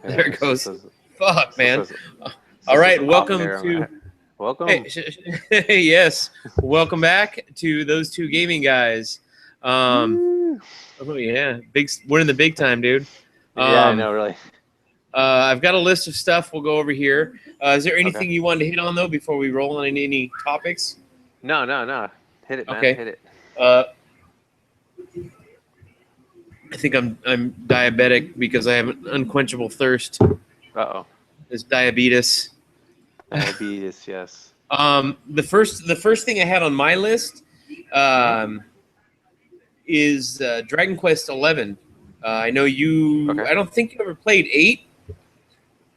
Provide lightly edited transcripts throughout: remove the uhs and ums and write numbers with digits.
There it goes. Fuck, man. Says, All right, says welcome off there. to. Welcome. Hey, yes, welcome back to those two gaming guys. Woo. Oh yeah, big. We're in the big time, dude. Yeah, I know, really. I've got a list of stuff. We'll go over here. Is there anything Okay. you wanted to hit on though before we roll on any topics? No. Hit it, man. Okay. Hit it. Uh, I think I'm diabetic because I have an unquenchable thirst. Uh-oh. It's diabetes. Diabetes, yes. The first thing I had on my list is Dragon Quest 11. I know you. Okay. I don't think you ever played 8.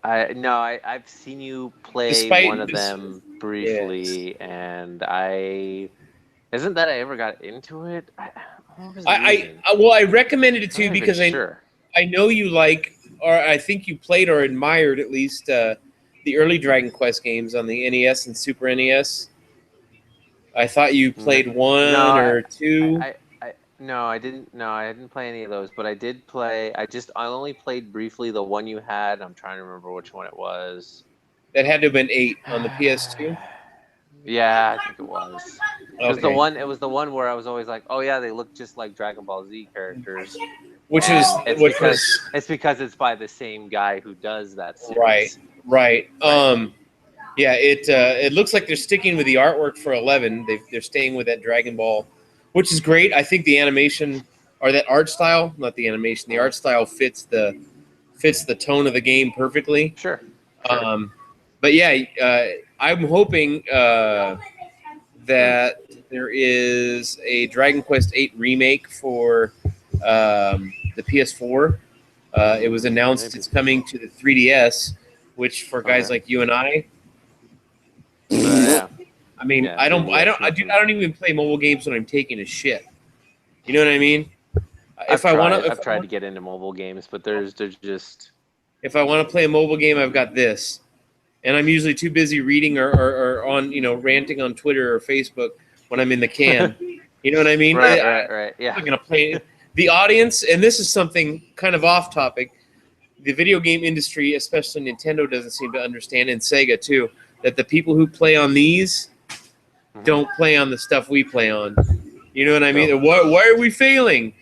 I've seen you play one of them briefly, and isn't that I ever got into it? I recommended it to you because I know you like, or I think you played or admired at least the early Dragon Quest games on the NES and Super NES. I thought you played one or two. I didn't. No, I didn't play any of those, but I did play. I only played briefly the one you had. I'm trying to remember which one it was. That had to have been 8 on the PS2. Yeah, I think it was. It was the Okay. one. It was the one where I was always like, "Oh yeah, they look just like Dragon Ball Z characters." It's because it's by the same guy who does that series. Right. Yeah, it looks like they're sticking with the artwork for 11. They're staying with that Dragon Ball, which is great. I think the animation or that art style, not the animation, the art style fits the tone of the game perfectly. Sure. But yeah, I'm hoping that there is a Dragon Quest 8 remake for the PS4. It was announced it's coming to the 3DS, which for guys like you and I. Yeah. I mean, I don't even play mobile games when I'm taking a shit. You know what I mean? I've tried to get into mobile games, but there's just. If I want to play a mobile game, I've got this, and I'm usually too busy reading or on ranting on Twitter or Facebook when I'm in the can. You know what I mean? Right. Yeah. I'm gonna play the audience, and this is something kind of off topic. The video game industry, especially Nintendo, doesn't seem to understand, and Sega too, that the people who play on these don't play on the stuff we play on. You know what I mean? Why are we failing?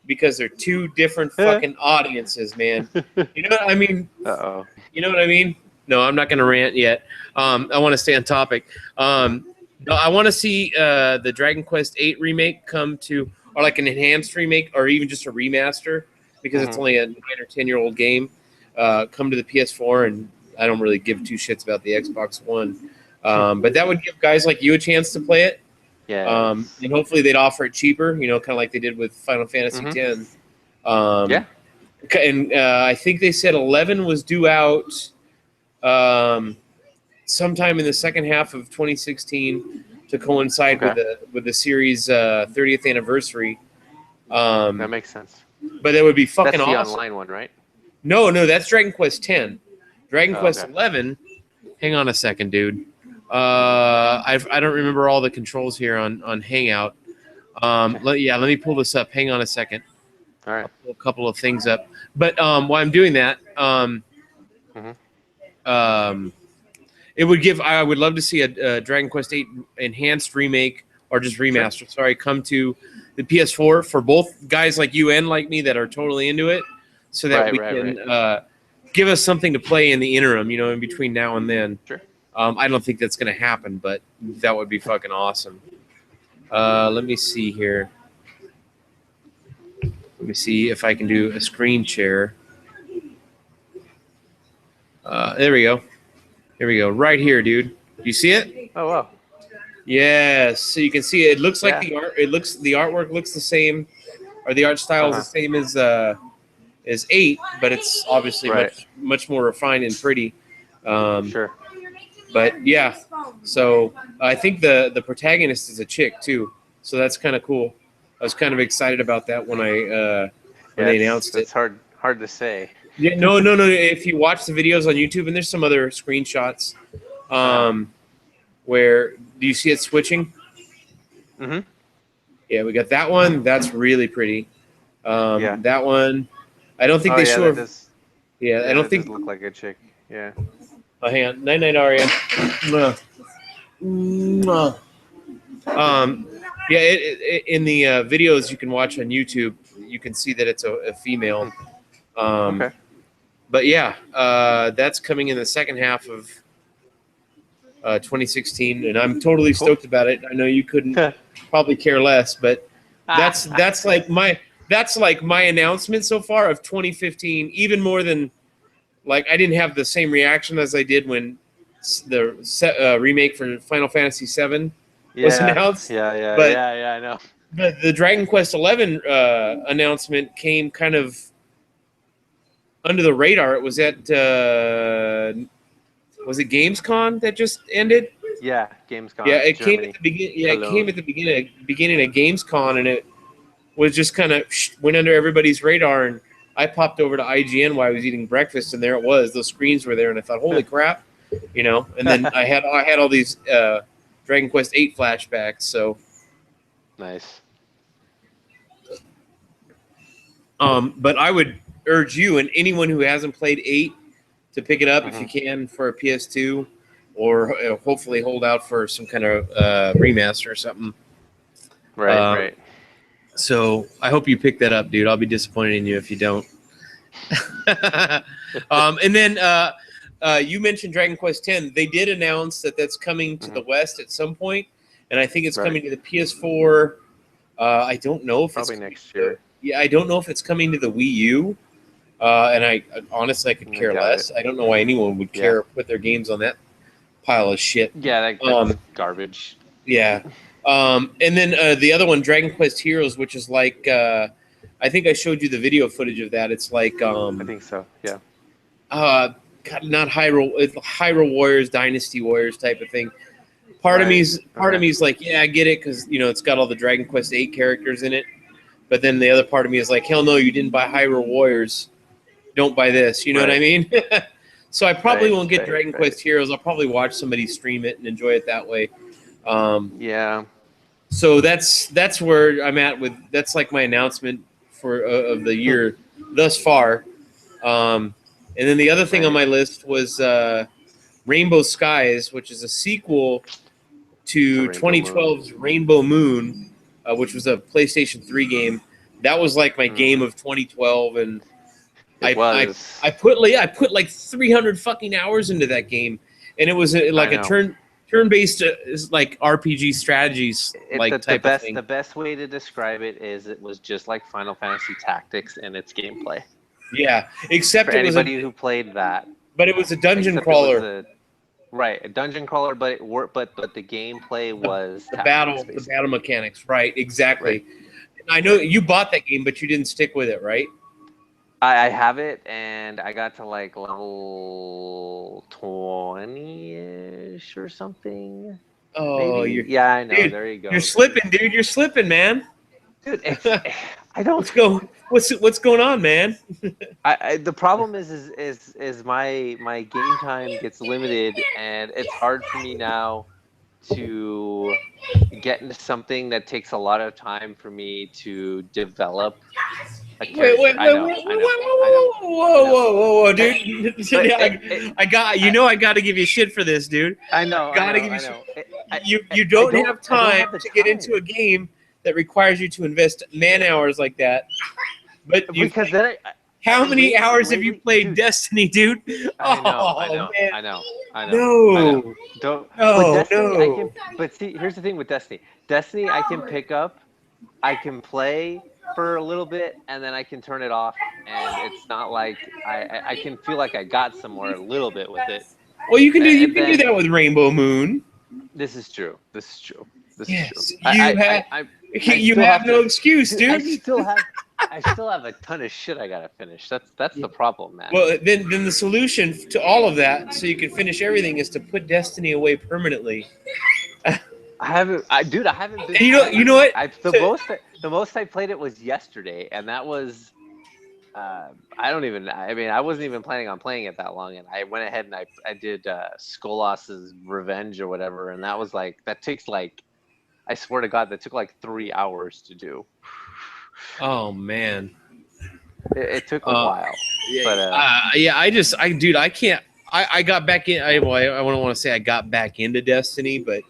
Because they're two different fucking audiences, man. You know what I mean? Uh-oh. You know what I mean? No, I'm not going to rant yet. I want to stay on topic. No, I want to see the Dragon Quest 8 remake come to, or like an enhanced remake, or even just a remaster, because it's only a 9 or 10-year-old game, come to the PS4, and I don't really give two shits about the Xbox One. But that would give guys like you a chance to play it. Yeah. And hopefully they'd offer it cheaper, kind of like they did with Final Fantasy X. Yeah. And I think they said 11 was due out sometime in the second half of 2016 to coincide with the series' 30th anniversary. That makes sense. But that would be fucking awesome. That's the online one, right? No, that's Dragon Quest X. Dragon Quest 11. Hang on a second, dude. I don't remember all the controls here on Hangout. Let me pull this up. Hang on a second. All right. I'll pull a couple of things up. But while I'm doing that, it would give. I would love to see a Dragon Quest 8 enhanced remake or just remaster. Sure. Sorry, come to the PS4 for both guys like you and like me that are totally into it, so that we can give us something to play in the interim. In between now and then. Sure. I don't think that's going to happen, but that would be fucking awesome. Let me see here. Let me see if I can do a screen share. There we go. Here we go. Right here, dude. You see it? Oh wow. Yes. So you can see it. It looks like the artwork looks the same, or the art style is the same as 8, but it's obviously much more refined and pretty. Sure. But yeah, so I think the protagonist is a chick too, so that's kind of cool. I was kind of excited about that when they announced it. It's hard to say. Yeah, no. If you watch the videos on YouTube, and there's some other screenshots, where do you see it switching? Mm-hmm. Yeah, we got that one. That's really pretty. That one, I don't think they show. Yeah, Yeah, I don't that think. does look like a chick. Yeah. Oh, hang on. Night night, Aria. Mwah. Mwah. Um, yeah, in the videos you can watch on YouTube, you can see that it's a female. Okay. But yeah, that's coming in the second half of 2016, and I'm totally Cool. stoked about it. I know you couldn't probably care less, but that's like my announcement so far of 2015. Even more than like I didn't have the same reaction as I did when the remake for Final Fantasy VII was announced, but I know. the Dragon Quest XI announcement came kind of under the radar. It was at was it Gamescom that just ended? Yeah, Gamescom. Yeah, it came Germany. at the beginning. Yeah, it Cologne. came at the beginning of Gamescom, and it was just kind of went under everybody's radar. And I popped over to IGN while I was eating breakfast, and there it was. Those screens were there, and I thought, "Holy crap!" You know. And then I had all these Dragon Quest VIII flashbacks. So, Nice. but I would urge you and anyone who hasn't played 8 to pick it up if you can for a PS2, or hopefully hold out for some kind of remaster or something. Right. So I hope you pick that up, dude. I'll be disappointed in you if you don't. And then you mentioned Dragon Quest X. They did announce that that's coming to the West at some point, and I think it's coming to the PS4. I don't know if Probably it's next year. Yeah, I don't know if it's coming to the Wii U. And I honestly, I could care less. I don't know why anyone would care put their games on that pile of shit. Yeah, that's garbage. Yeah. And then the other one, Dragon Quest Heroes, which is like, I think I showed you the video footage of that. It's like, I think so. Yeah. not Hyrule, it's Hyrule Warriors, Dynasty Warriors type of thing. Part of me's like, yeah, I get it because it's got all the Dragon Quest VIII characters in it. But then the other part of me is like, hell no, you didn't buy Hyrule Warriors. Don't buy this. You know what I mean? So I probably won't get Dragon Quest Heroes. I'll probably watch somebody stream it and enjoy it that way. Yeah. So that's where I'm at with. That's like my announcement for of the year thus far. And then the other thing on my list was Rainbow Skies, which is a sequel to 2012's Rainbow Moon, which was a PlayStation 3 game. That was like my game of 2012, and I put like 300 fucking hours into that game, and it was like a turn-based like RPG strategies of thing. The best way to describe it is it was just like Final Fantasy Tactics in its gameplay. Yeah, except for anybody who played that. But it was a dungeon crawler. A dungeon crawler, but it worked. But the gameplay was the battle mechanics. Right, exactly. Right. I know you bought that game, but you didn't stick with it, right? I have it, and I got to like level 20-ish or something. Oh, yeah, I know. Dude, there you go. You're slipping, dude. You're slipping, man. Dude, I don't. Let's go. What's going on, man? The problem is my game time gets limited, and it's hard for me now to get into something that takes a lot of time for me to develop. Whoa, dude! I got to give you shit for this, dude. I know. You don't have time to get into a game that requires you to invest man hours like that. But how many hours have you played Destiny, dude? I know. No. But see, here's the thing with Destiny. Destiny, I can pick up, I can play for a little bit, and then I can turn it off, and it's not like I can feel like I got somewhere a little bit with it. Well, you can do that with Rainbow Moon. This is true. You have no excuse, dude. I still have a ton of shit I gotta finish. That's the problem, man. Well, then the solution to all of that, so you can finish everything, is to put Destiny away permanently. I haven't been. And you know what? The most I played it was yesterday, and that was. I wasn't even planning on playing it that long, and I went ahead and I did Skolas's Revenge or whatever, and that was like takes like, I swear to God, that took like 3 hours to do. Oh man, it took a while. But dude, I can't. I got back in. I don't want to say I got back into Destiny, but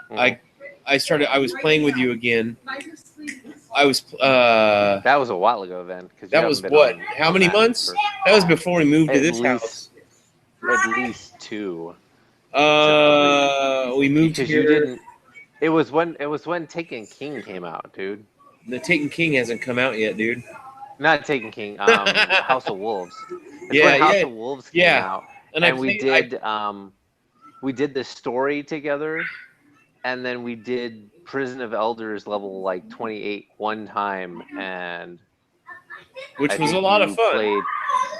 mhm. I was playing with you again. I was That was a while ago then, because that was what? How many months? That was before we moved to this house. At least 2. We moved Because here. you didn't. It was when Taken King came out, dude. The Taken King hasn't come out yet, dude. Not Taken King. House of Wolves. It's Yeah, when House yeah, of Wolves came yeah. out, And we did the story together, and then we did Prison of Elders level like 28 one time, and which was a lot of fun.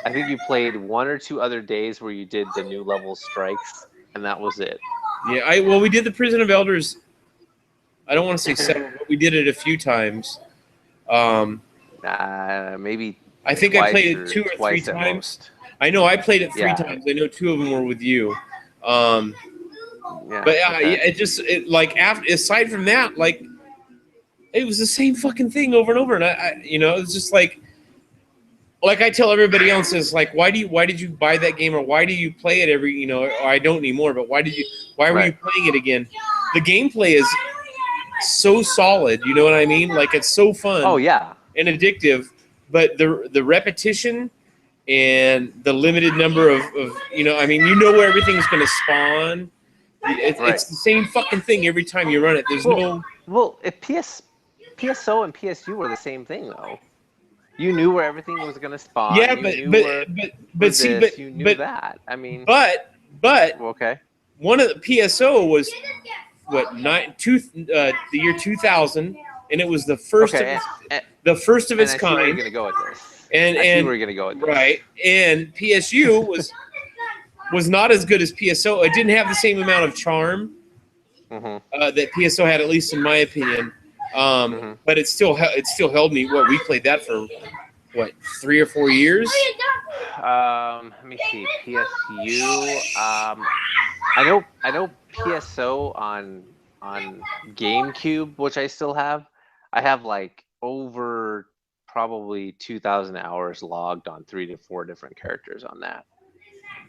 I think you played 1 or 2 other days where you did the new level strikes, and that was it. Yeah, we did the Prison of Elders. I don't want to say 7, but we did it a few times. Maybe. I think I played it 2 or 3 times. Most. I know I played it 3 times. I know 2 of them were with you. Yeah, but aside from that, like, it was the same fucking thing over and over, and it's just like I tell everybody else is like, why did you buy that game, or why do you play it every, or I don't anymore, but why were you playing it again? The gameplay is so solid, you know what I mean? Like, it's so fun. Oh yeah. And addictive, but the repetition and the limited number of where everything's going to spawn. It's the same fucking thing every time you run it. There's PSO and PSU were the same thing though. You knew where everything was going to spawn. Yeah, you knew that. I mean, but okay. One of the PSO was the year 2000, and it was the first of its kind. Where you're going to go with this. And where you're going to go with this. Right, and PSU was not as good as PSO. It didn't have the same amount of charm that PSO had, at least in my opinion. But it still held me. We played that for 3 or 4 years. Let me see. PSU. I know PSO on GameCube, which I still have. I have like over probably 2,000 hours logged on 3 to 4 different characters on that.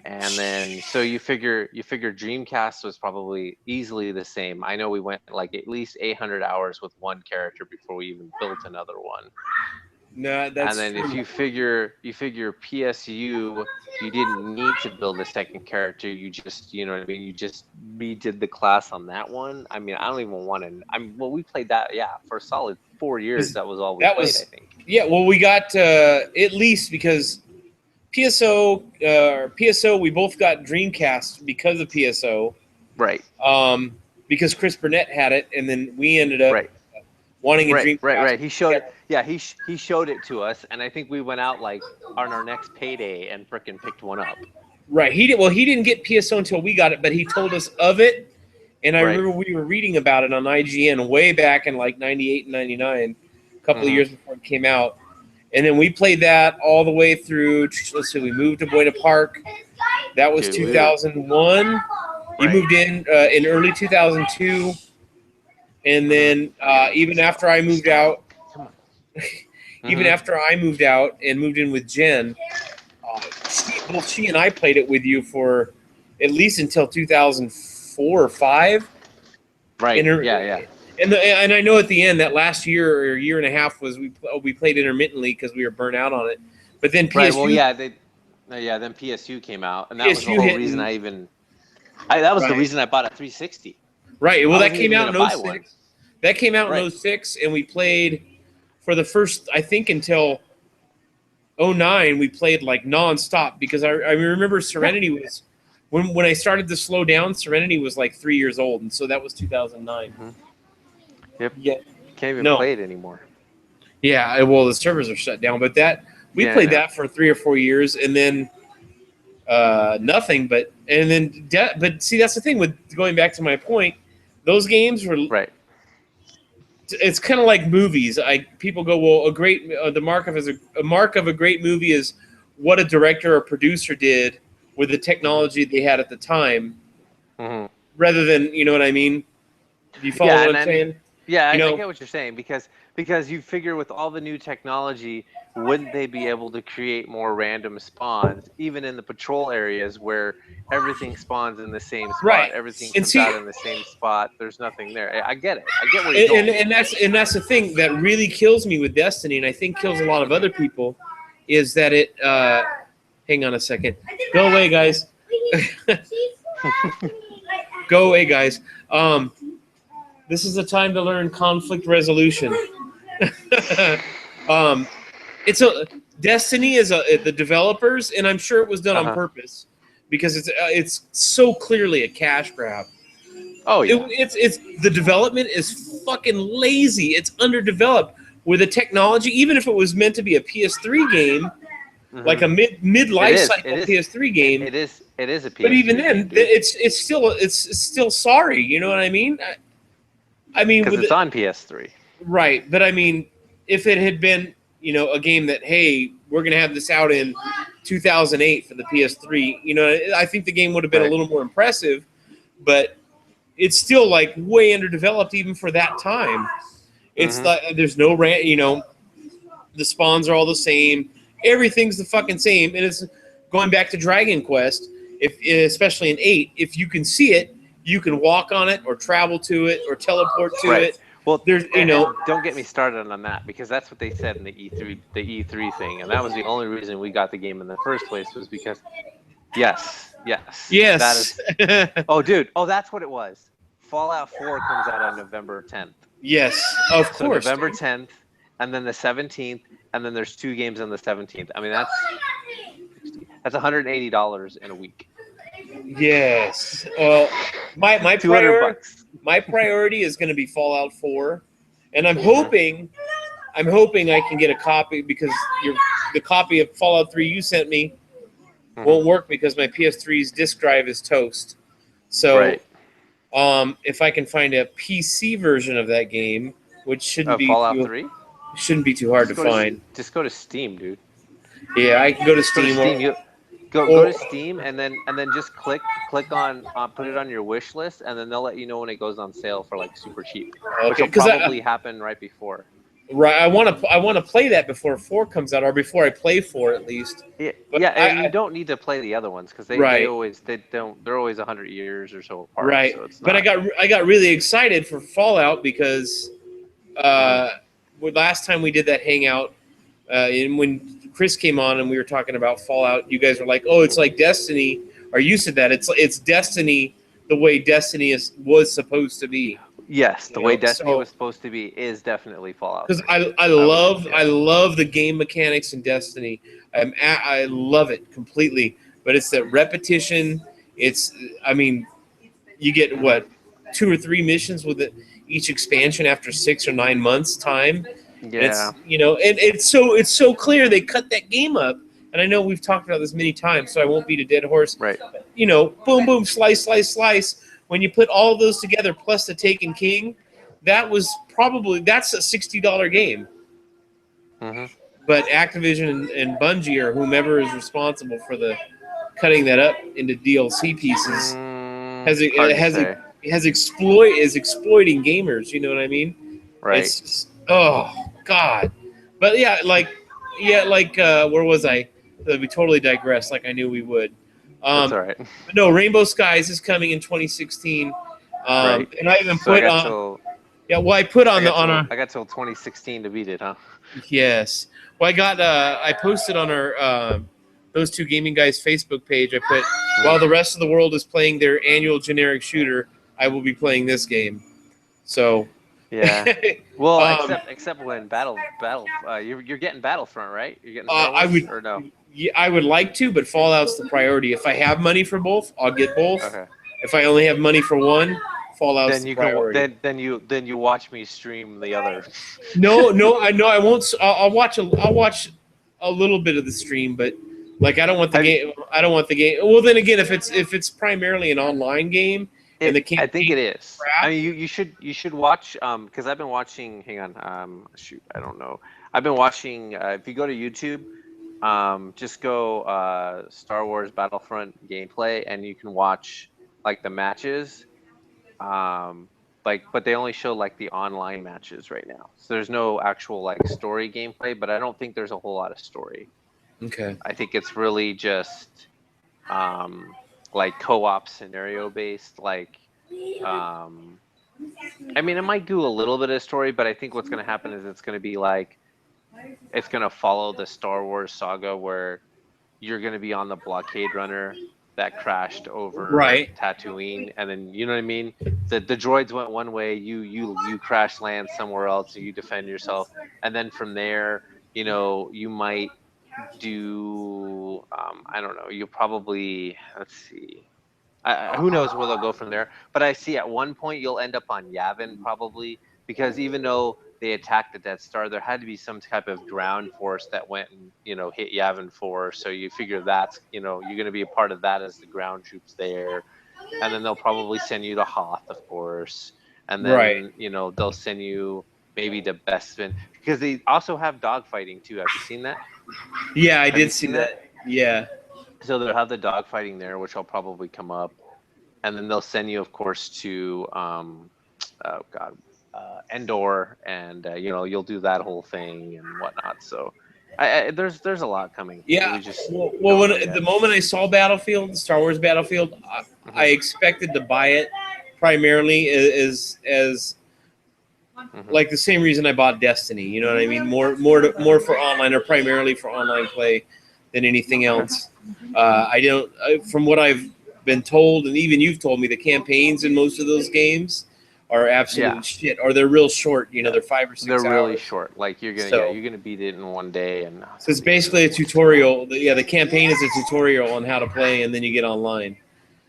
And then, so you figure Dreamcast was probably easily the same. I know we went like at least 800 hours with one character before we even built another one. No, that's. And then if you figure PSU, you didn't need to build a second character. You just, you know what I mean. You just redid the class on that one. I mean, I don't even want to. We played that, for a solid 4 years. That was all we played, I think. Yeah, well, we got at least because PSO, we both got Dreamcast because of PSO. Right. Because Chris Burnett had it, and then we ended up wanting a Dreamcast. Right. He showed it. Yeah, he showed it to us, and I think we went out like on our next payday and frickin' picked one up. Right. He didn't get PSO until we got it, but he told us of it, and I remember we were reading about it on IGN way back in like 98 and 99, a couple of years before it came out. And then we played that all the way through. Let's see, we moved to Buena Park. That was 2001. You moved in early 2002. And then even after I moved out, after I moved out and moved in with Jen, she and I played it with you for at least until 2004 or 5. Right. Yeah. And I know at the end, that last year or year and a half was we played intermittently because we were burnt out on it. But then PSU. Right. Well, then PSU came out, and that was the whole reason that was the reason I bought a 360. Right. Well, that came out in 06. That came out in 06, and we played for the first, I think, until 09. We played like nonstop because I remember Serenity was when I started to slow down. Serenity was like 3 years old, and so that was 2009. Yep. Yeah. Can't even play it anymore. Yeah. Well, the servers are shut down, but we played that for 3 or 4 years, and then nothing. But see, that's the thing with going back to my point. Those games were right. It's kind of like movies. People go, well, the mark of a great movie is what a director or producer did with the technology they had at the time, rather than, you know what I mean? Do you follow what I'm saying? Yeah, I get what you're saying because Because you figure with all the new technology, wouldn't they be able to create more random spawns, even in the patrol areas where everything spawns in the same Right. spot, everything And comes see, out in the same spot, there's nothing there. I get it. I get where you're going. and that's the thing that really kills me with Destiny, and I think kills a lot of other people, is that it. Hang on a second. Go away, guys. Go away, guys. This is a time to learn conflict resolution. It's a Destiny is the developers, and I'm sure it was done on purpose because it's so clearly a cash grab. Oh yeah. It's the development is fucking lazy. It's underdeveloped with the technology. Even if it was meant to be a PS3 game, like a mid life cycle PS3 game, it is a PS3 but even game, then, it's still sorry. You know what I mean? I mean, because it's on PS3. Right, but I mean, if it had been, a game that, hey, we're going to have this out in 2008 for the PS3, I think the game would have been a little more impressive, but it's still like way underdeveloped even for that time. It's there's no the spawns are all the same. Everything's the fucking same, and it's going back to Dragon Quest. Especially in 8, if you can see it, you can walk on it or travel to it or teleport to it. Well, there's don't get me started on that, because that's what they said in the E3 thing, and that was the only reason we got the game in the first place, was because yes. That is, oh dude, that's what it was. Fallout 4 comes out on November 10th. Yes, of course. So November 10th, and then the 17th, and then there's 2 games on the 17th. I mean, that's $180 in a week. Yes. Well, my priority is going to be Fallout 4, and I'm hoping I can get a copy, because the copy of Fallout 3 you sent me won't work because my PS3's disk drive is toast. So, if I can find a PC version of that game, which shouldn't be Fallout 3, shouldn't be too hard to find. Just go to Steam, dude. Yeah, I can go to Steam. Go to Steam and then just click on put it on your wish list, and then they'll let you know when it goes on sale for like super cheap. Okay, which will probably happen right before. Right, I want to play that before 4 comes out, or before I play 4 at least. Yeah, and you don't need to play the other ones because they're always 100 years or so apart. Right, so it's not... but I got really excited for Fallout because last time we did that hangout, and when Chris came on and we were talking about Fallout, you guys were like, "Oh, it's like Destiny," or you said that it's Destiny the way Destiny was supposed to be. Yes, the way Destiny was supposed to be is definitely Fallout. Because I love the game mechanics in Destiny. I love it completely. But it's that repetition. You get what, 2 or 3 missions with each expansion after 6 or 9 months time. Yeah. And it's so clear they cut that game up. And I know we've talked about this many times, so I won't beat a dead horse. Right. Boom, boom, slice, slice, slice. When you put all of those together plus the Taken King, that's a $60 game. But Activision and Bungie, or whomever is responsible for the cutting that up into DLC pieces, is exploiting gamers. You know what I mean? Right. It's just, oh God. But where was I? We totally digressed, like I knew we would. That's all right. But no, Rainbow Skies is coming in 2016. Right. And I even put on. I put on I got till 2016 to beat it, huh? Yes. Well, I posted on our Those Two Gaming Guys Facebook page. I put, while the rest of the world is playing their annual generic shooter, I will be playing this game. So. Yeah. Well, except when you're getting Battlefront, right? You're getting or no? Yeah, I would like to, but Fallout's the priority. If I have money for both, I'll get both. Okay. If I only have money for one, Fallout's the priority. Then you watch me stream the other. No, I won't. I'll watch a little bit of the stream, but like I don't want the game. I don't want the game. Well, then again, if it's primarily an online game. I think it is. Crap. I mean, you should watch because I've been watching. Hang on, I don't know. I've been watching. If you go to YouTube, just go Star Wars Battlefront gameplay, and you can watch like the matches. Like like, but they only show like the online matches right now. So there's no actual like story gameplay, but I don't think there's a whole lot of story. Okay. I think it's really just like co-op scenario based. Like, I mean, it might do a little bit of story, but I think what's going to happen is it's going to be like, it's going to follow the Star Wars saga where you're going to be on the blockade runner that crashed over Right. Tatooine, and then you know what I mean. The droids went one way, you crash land somewhere else, so you defend yourself, and then from there, you know, you might do I don't know. You probably, let's see. Who knows where they'll go from there? But I see at one point you'll end up on Yavin probably, because even though they attacked the Death Star, there had to be some type of ground force that went and, you know, hit Yavin 4. So you figure that's, you know, you're going to be a part of that as the ground troops there. And then they'll probably send you to Hoth, of course. And then, Right. you know, they'll send you maybe the Bespin, because they also have dogfighting too. Have you seen that? Yeah, I Have you did see seen that. Yeah. So they'll have the dogfighting there, which will probably come up. And then they'll send you, of course, to Endor, and you know, you'll do that whole thing and whatnot. So there's a lot coming. Yeah. We just Well, don't when know yet. the moment I saw Battlefield, Star Wars Battlefield, I expected to buy it primarily as like the same reason I bought Destiny. You know what I mean? More for online, or primarily for online play than anything else. I don't. From what I've been told, and even you've told me, the campaigns in most of those games are absolute shit, or they're real short. You know, they're 5 or 6 hours. They're really short. Like you're gonna you're gonna beat it in one day, and so it's basically a tutorial. The campaign is a tutorial on how to play, and then you get online.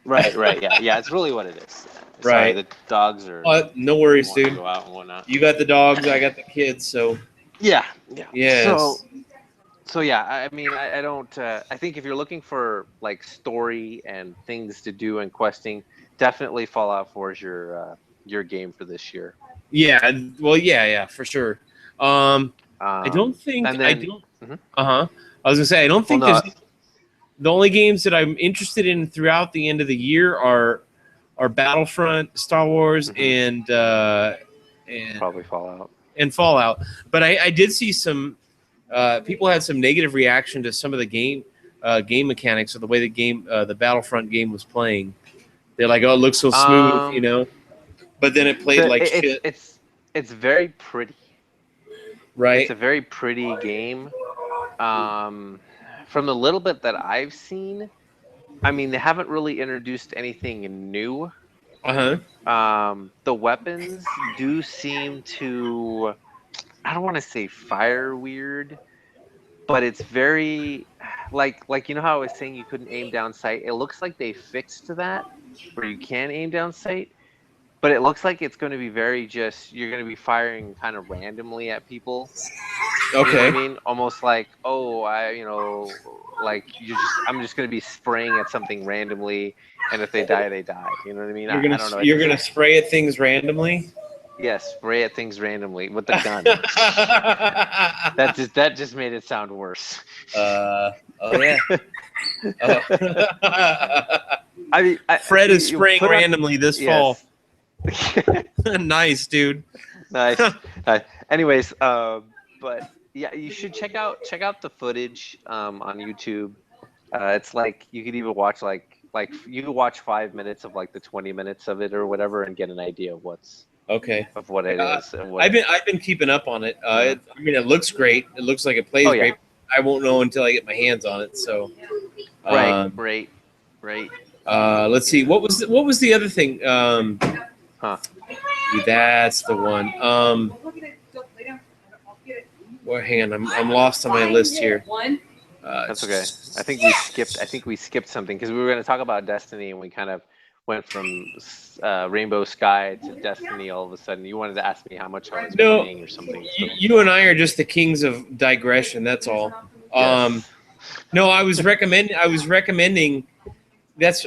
Right. Yeah. It's really what it is. Right. Sorry, the dogs are. No worries, want to dude. Go out and whatnot. You got the dogs, I got the kids, so Yeah. yes. So yeah, I mean, I don't. I think if you're looking for like story and things to do and questing, definitely Fallout 4 is your game for this year. Yeah, well, yeah, for sure. I don't think and then, I was gonna say I don't think Well, there's the only games that I'm interested in throughout the end of the year are Battlefront, Star Wars, and probably Fallout. And Fallout. But I did see some people had some negative reaction to some of the game mechanics, or the way the Battlefront game was playing. They're like, "Oh, it looks so smooth," you know. But then it played like shit. It's very pretty. Right. It's a very pretty game. From the little bit that I've seen, I mean, they haven't really introduced anything new. The weapons do seem to, I don't want to say fire weird, but it's very like you know how I was saying you couldn't aim down sight. It looks like they fixed that where you can aim down sight, but it looks like it's going to be very just, you're going to be firing kind of randomly at people. Okay. You know what I mean? Almost like, like I'm just going to be spraying at something randomly, and if they die, they die. You know what I mean? I don't know. You're going to spray at things randomly? Yes, spray at things randomly with the gun. that just made it sound worse. Oh yeah. I mean, Fred is spraying randomly this fall. Yes. Nice, dude. Nice. Anyways, but yeah, you should check out the footage on YouTube. It's like you could even watch like you could watch 5 minutes of like the 20 minutes of it or whatever, and get an idea of what it is. And what I've been keeping up on it. I mean, it looks great. It looks like it plays great. I won't know until I get my hands on it. So right. Let's see. What was the other thing? That's the one. Well, hang on. I'm lost on my list here. That's okay. I think we skipped something, because we were going to talk about Destiny, and we kind of went from Rainbow Sky to Destiny all of a sudden. You wanted to ask me how much I was playing or something. So. You and I are just the kings of digression. That's all. Yes. No, I was recommending. That's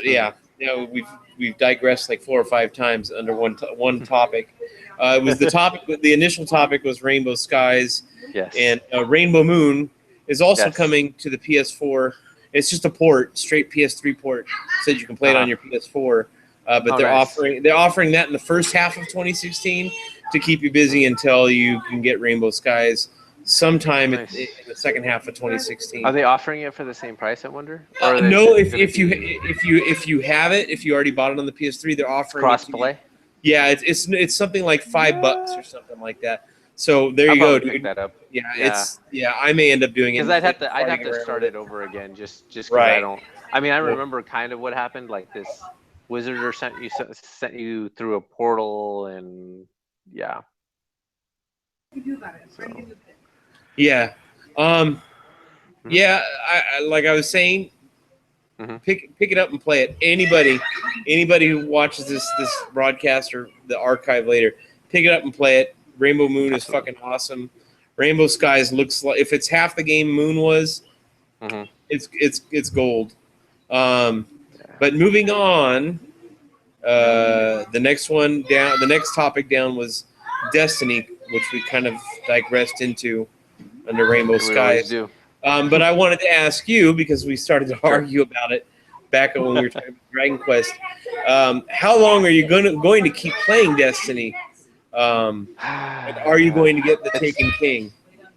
we've digressed like 4 or 5 times under one topic. It was the topic. The initial topic was Rainbow Skies. Yes. And Rainbow Moon is also coming to the PS4. It's just a port, straight PS3 port, so that you can play it on your PS4. But Oh, they're nice. offering that in the first half of 2016 to keep you busy until you can get Rainbow Skies sometime in Nice. the second half of 2016. Are they offering it for the same price? I wonder. Or is No, it gonna if you be if you have it, if you already bought it on the PS3, they're offering it to you. cross-play? Yeah, it's something like $5 or something like that. So there I'll you go, probably pick dude. that up. Yeah, Yeah, I may end up doing it because and I'd have farting to around start with it it. over again just because I Right. don't. I mean, I Well, remember kind of what happened. Like this wizard sent you through a portal, and yeah. So. yeah. Um. Mhm. Yeah. Like I was saying, Mhm. pick it up and play it. Anybody who watches this broadcast or the archive later, pick it up and play it. Rainbow Moon is Absolutely. fucking awesome. Rainbow Skies looks like if it's half the game Moon was, Mhm. it's gold. Um, Yeah. but moving on, the next topic down was Destiny, which we kind of digressed into under Rainbow We always Skies. do. But I wanted to ask you because we started to argue about it back when we were talking about Dragon Quest. How long are you going to keep playing Destiny? And are you going to get the it's Taken King?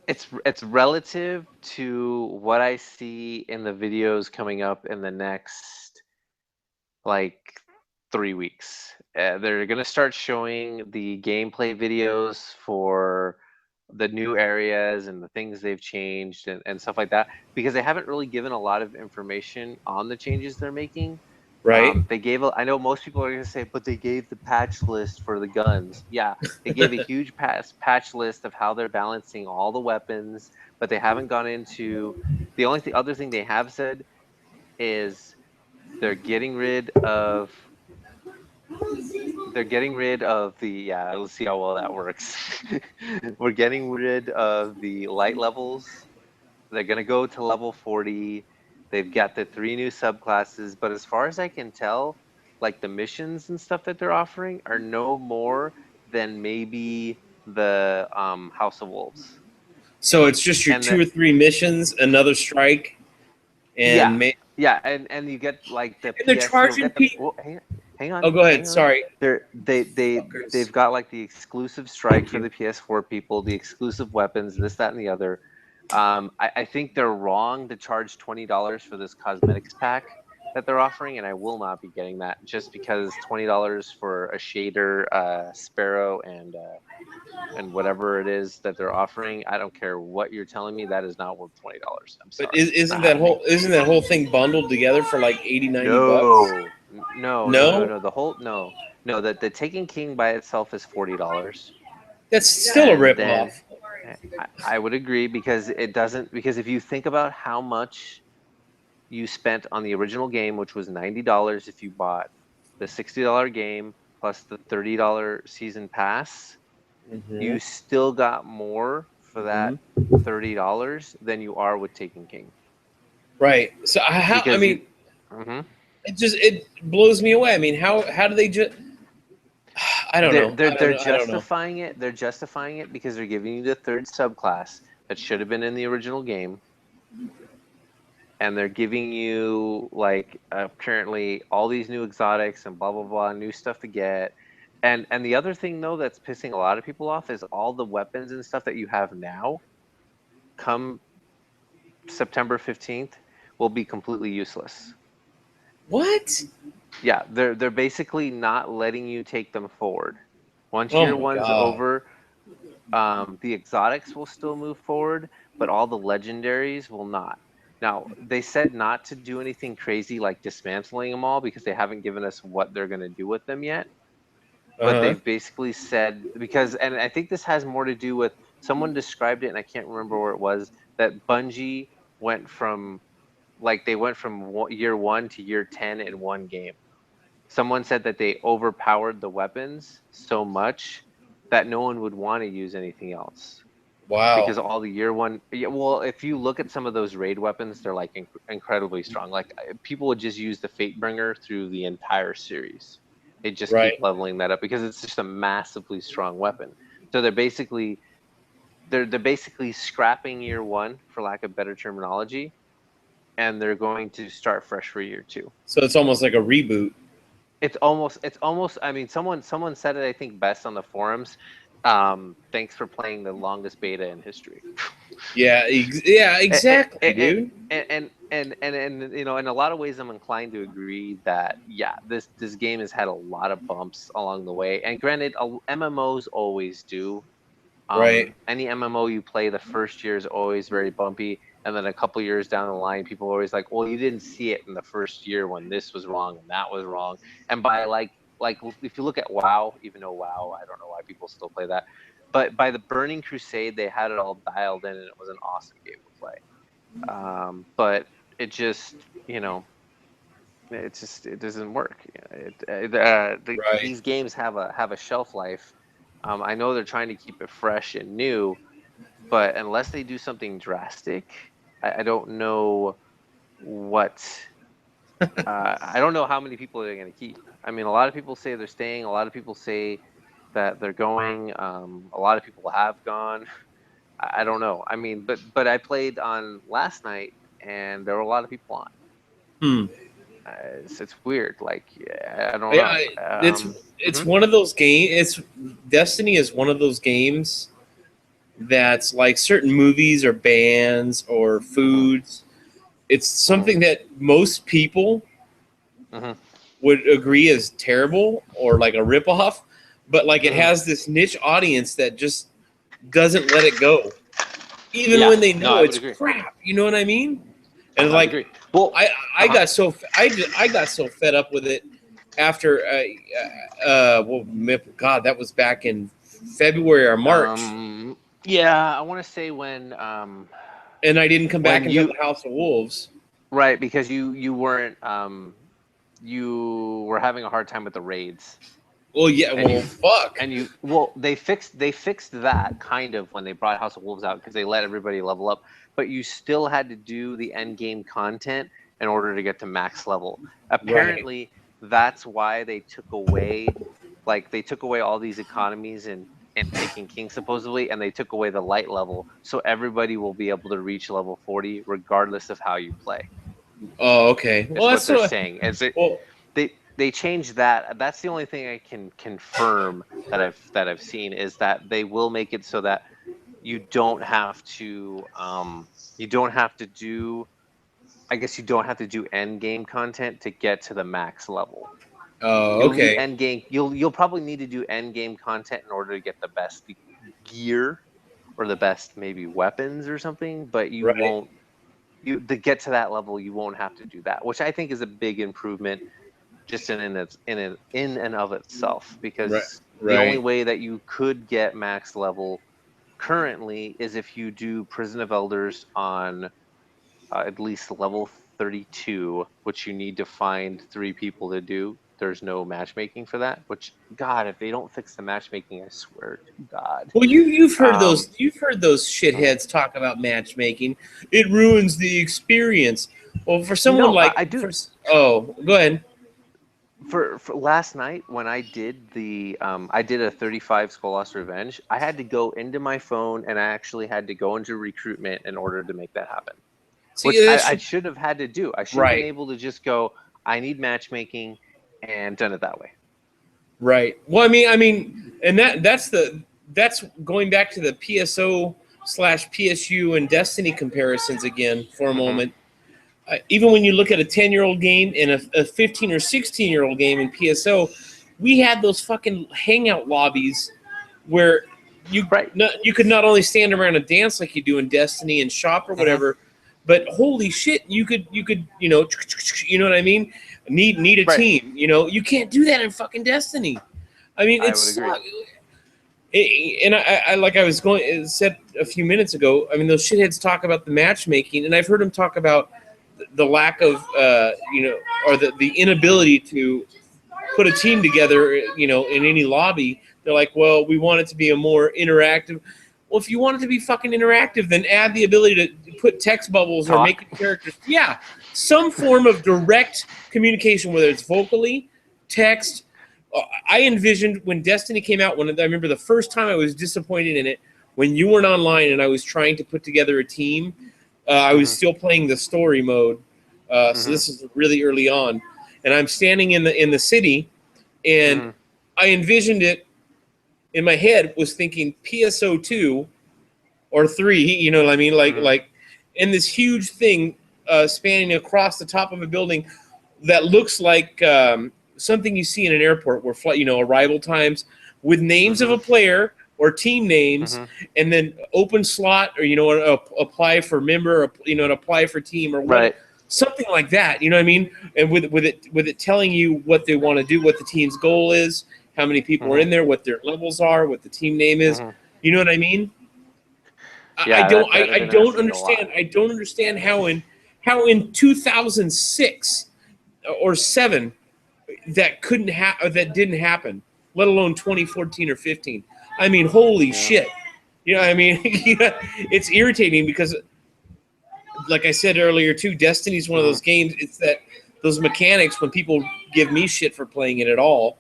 it's relative to what I see in the videos coming up in the next like 3 weeks. They're gonna start showing the gameplay videos for the new areas and the things they've changed and stuff like that because they haven't really given a lot of information on the changes they're making. Right? They gave I know most people are gonna say, but they gave the patch list for the guns. Yeah, they gave a huge patch list of how they're balancing all the weapons, but they haven't gone into the only other thing they have said is they're getting rid of the let's see how well that works. We're getting rid of the light levels. They're going to go to level 40. They've got the 3 new subclasses, but as far as I can tell, like the missions and stuff that they're offering are no more than maybe the House of Wolves. So it's just your And two the or three missions, another strike, yeah, and yeah, and you get like the they're PS, you'll charging get the people. hang on, Oh, go ahead. hang on. Sorry, They've fuckers. got like the exclusive strike Thank for you. the PS4 people, the exclusive weapons, this, that, and the other. I think they're wrong to charge $20 for this cosmetics pack that they're offering, and I will not be getting that just because $20 for a shader, sparrow, and whatever it is that they're offering. I don't care what you're telling me, that is not worth $20. I'm But sorry, it's isn't not that happening. whole thing bundled together for like 80, $90? No, no, no, no, No, no. The whole no. The Taken King by itself is $40, that's still a and rip then off. I would agree because it doesn't because if you think about how much you spent on the original game, which was $90 if you bought the $60 game plus the $30 season pass, Hmm. you still got more for Hmm. that $30 than you are with Taken King Right. So I because you. mean, Mhm. it blows me away. I mean, how do they just? I don't They're know. they're I don't they're know. I don't know. justifying it. They're justifying it because they're giving you the third subclass that should have been in the original game, and they're giving you like currently all these new exotics and blah blah blah, new stuff to get. And the other thing though that's pissing a lot of people off is all the weapons and stuff that you have now come September 15th will be completely useless. What? Yeah, they're basically not letting you take them forward. Once Oh year my one's god. over, the exotics will still move forward, but all the legendaries will not. Now, they said not to do anything crazy like dismantling them all because they haven't given us what they're going to do with them yet. Uh But huh. they've basically said, because, and I think this has more to do with someone described it, and I can't remember where it was, that Bungie went from, like, they went from year one to year 10 in one game. Someone said that they overpowered the weapons so much that no one would want to use anything else Wow. because all the year one, yeah, well, if you look at some of those raid weapons, they're like incredibly strong. Like people would just use the Fatebringer through the entire series. They just keep Right. leveling that up because it's just a massively strong weapon. So they're basically scrapping year one, for lack of better terminology, and they're going to start fresh for year two. So it's almost like a reboot. It's almost. I mean, someone said it, I think, best on the forums. Thanks for playing the longest beta in history. Yeah, yeah, and, exactly, dude. and you know, in a lot of ways I'm inclined to agree that yeah, this game has had a lot of bumps along the way, and granted, MMOs always do. Right. Any MMO you play, the first year is always very bumpy, and then a couple years down the line, people are always like, well, you didn't see it in the first year when this was wrong and that was wrong. And by like if you look at WoW, even though WoW, I don't know why people still play that, but by the Burning Crusade, they had it all dialed in, and it was an awesome game to play. But it just, you know, it doesn't work. Right. These games have a shelf life. I know they're trying to keep it fresh and new, but unless they do something drastic, I don't know what. I don't know how many people they're going to keep. I mean, a lot of people say they're staying. A lot of people say that they're going. A lot of people have gone. I don't know. I mean, but I played on last night, and there were a lot of people on. Hmm. It's weird. Like, yeah, I don't Yeah, know. it's Mhm. one of those games. It's Destiny is one of those games that's like certain movies or bands or Mhm. foods. It's Mhm. something that most people Mhm. would agree is terrible or like a ripoff, but like it Mhm. has this niche audience that just doesn't let it go, even Yeah. when they No, know I would it's agree. crap. You know what I mean? And I would like agree. Well, I uh huh. got so I got so fed up with it after well, God, that was back in February or March, Yeah, I want to say and I didn't come back when into you the House of Wolves. right, because you weren't you were having a hard time with the raids, Well, yeah, and well, fuck. you well, they fixed that kind of when they brought House of Wolves out, because they let everybody level up, but you still had to do the end game content in order to get to max level. Right. Apparently, that's why they took away, like, they took away all these economies in Taken King, supposedly, and they took away the light level, so everybody will be able to reach level 40 regardless of how you play. Oh, okay. Well, Is what that's they're what. saying. Is it Well, they changed that. That's the only thing I can confirm that I've seen, is that they will make it so that you don't have to you don't have to do, I guess, you don't have to do end game content to get to the max level. oh, You'll need okay. end game. You'll probably need to do end game content in order to get the best gear, or the best maybe weapons or something, but you Right. won't, you to get to that level, you won't have to do that, which I think is a big improvement, just in and of itself, Right. because the only Right. way that you could get max level currently is if you do Prison of Elders on at least level 32, which you need to find 3 people to do. There's no matchmaking for that, which, God, if they don't fix the matchmaking, I swear to God. Well, um you've heard those mhm. shitheads talk about matchmaking. It ruins the experience. Well, for someone No, I like do. oh, go ahead. For last night, when I did I did a 35 Skolas Revenge, I had to go into my phone, and I actually had to go into recruitment in order to make that happen, See, which that's I should have had to do. I should have been right. able to just go, I need matchmaking, and done it that way. Right. Well, and that's going back to the PSO slash PSU and Destiny comparisons again for a Hmm. moment. Even when you look at a 10-year-old game and a 15 or 16-year-old game in PSO, we had those fucking hangout lobbies where Right. you could not only stand around and dance like you do in Destiny and shop or Hmm. whatever, but holy shit, you could you know what I mean? Need a Right. team. You can't do that in fucking Destiny. I mean, I it's would agree. and I like I was going said a few minutes ago. I mean, those shitheads talk about the matchmaking, and I've heard them talk about the lack of or the inability to put a team together, in any lobby. They're like, well, we want it to be a more interactive. Well, if you want it to be fucking interactive, then add the ability to put text bubbles or make Talk. your characters. Yeah, some form of direct communication, whether it's vocally, text. I envisioned when Destiny came out. When I remember the first time I was disappointed in it, when you weren't online and I was trying to put together a team. I was Hmm. still playing the story mode, so Hmm. this is really early on, and I'm standing in the city, and I envisioned it in my head, was thinking PSO2 or 3, you know what I mean? Like in this huge thing spanning across the top of a building that looks like something you see in an airport where arrival times with names of a player or team names, and then open slot, or apply for member, or and apply for team, or what, Right. something like that. You know what I mean? And with it telling you what they want to do, what the team's goal is, how many people are in there, what their levels are, what the team name is. You know what I mean? Yeah, I don't that'd have I been don't asking a lot. understand. I don't understand how in 2006 or 7 that didn't happen, let alone 2014 or 15. I mean, holy shit. You know what I mean? It's irritating because, like I said earlier too, Destiny's one of those games. It's that those mechanics, when people give me shit for playing it at all,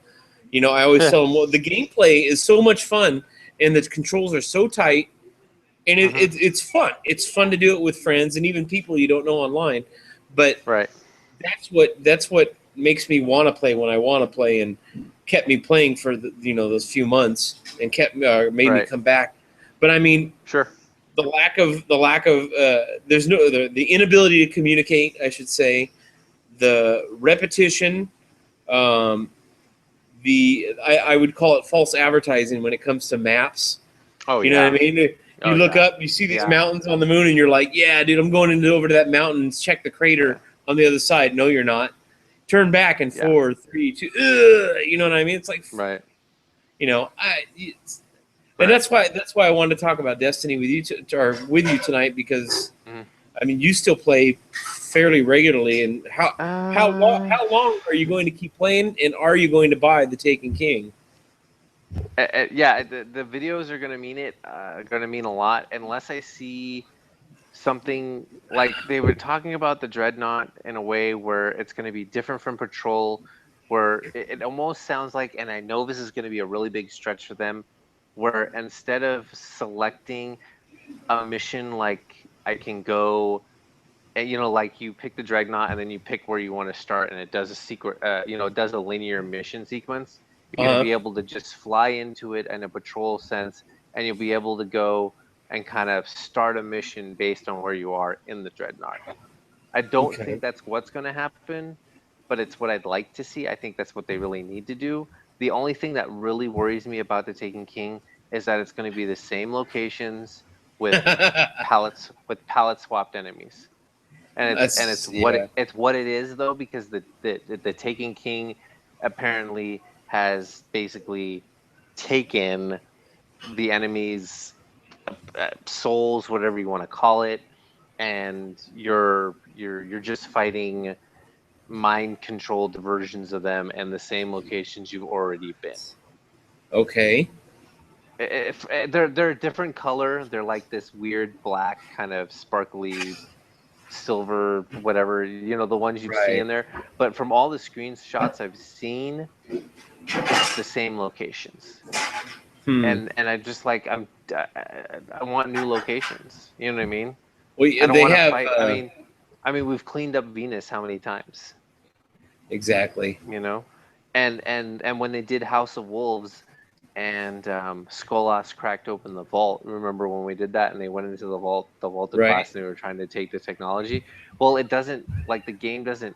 I always tell them, well, the gameplay is so much fun and the controls are so tight, and it's fun. It's fun to do it with friends and even people you don't know online. But that's what makes me want to play when I want to play, and kept me playing for those few months, and made me come back. But I mean, the lack of there's the inability to communicate, I should say, the repetition, I would call it false advertising when it comes to maps. Oh, you know what I mean? You look up, you see these mountains on the moon, and you're like, yeah, dude, I'm going over to that mountain and check the crater on the other side. No, you're not. Turn back in 4, 3, 2. You know what I mean? It's like, and that's why I wanted to talk about Destiny with you tonight, because I mean, you still play fairly regularly, and how long are you going to keep playing, and are you going to buy the Taken King? The videos are gonna mean a lot, unless I see something like they were talking about the Dreadnought in a way where it's going to be different from Patrol, where it almost sounds like, and I know this is going to be a really big stretch for them, where instead of selecting a mission, like I can go, like you pick the Dreadnought and then you pick where you want to start, and it does a secret, it does a linear mission sequence. You're going to be able to just fly into it in a Patrol sense, and you'll be able to go and kind of start a mission based on where you are in the Dreadnought. I don't think that's what's going to happen, but it's what I'd like to see. I think that's what they really need to do. The only thing that really worries me about the Taken King is that it's going to be the same locations with palette swapped enemies, and it's what it is though, because the Taken King apparently has basically taken the enemies' souls, whatever you want to call it, and you're just fighting mind-controlled versions of them in the same locations you've already been. Okay. If they're a different color, they're like this weird black kind of sparkly silver, whatever, the ones you've seen in there. But from all the screenshots I've seen, it's the same locations. And I just like I want new locations. You know what I mean? Well, I don't want to fight. I mean, we've cleaned up Venus how many times? Exactly. And when they did House of Wolves, and Skolas cracked open the vault. Remember when we did that, and they went into the vaulted class, and they were trying to take the technology? Well, it doesn't, like, the game doesn't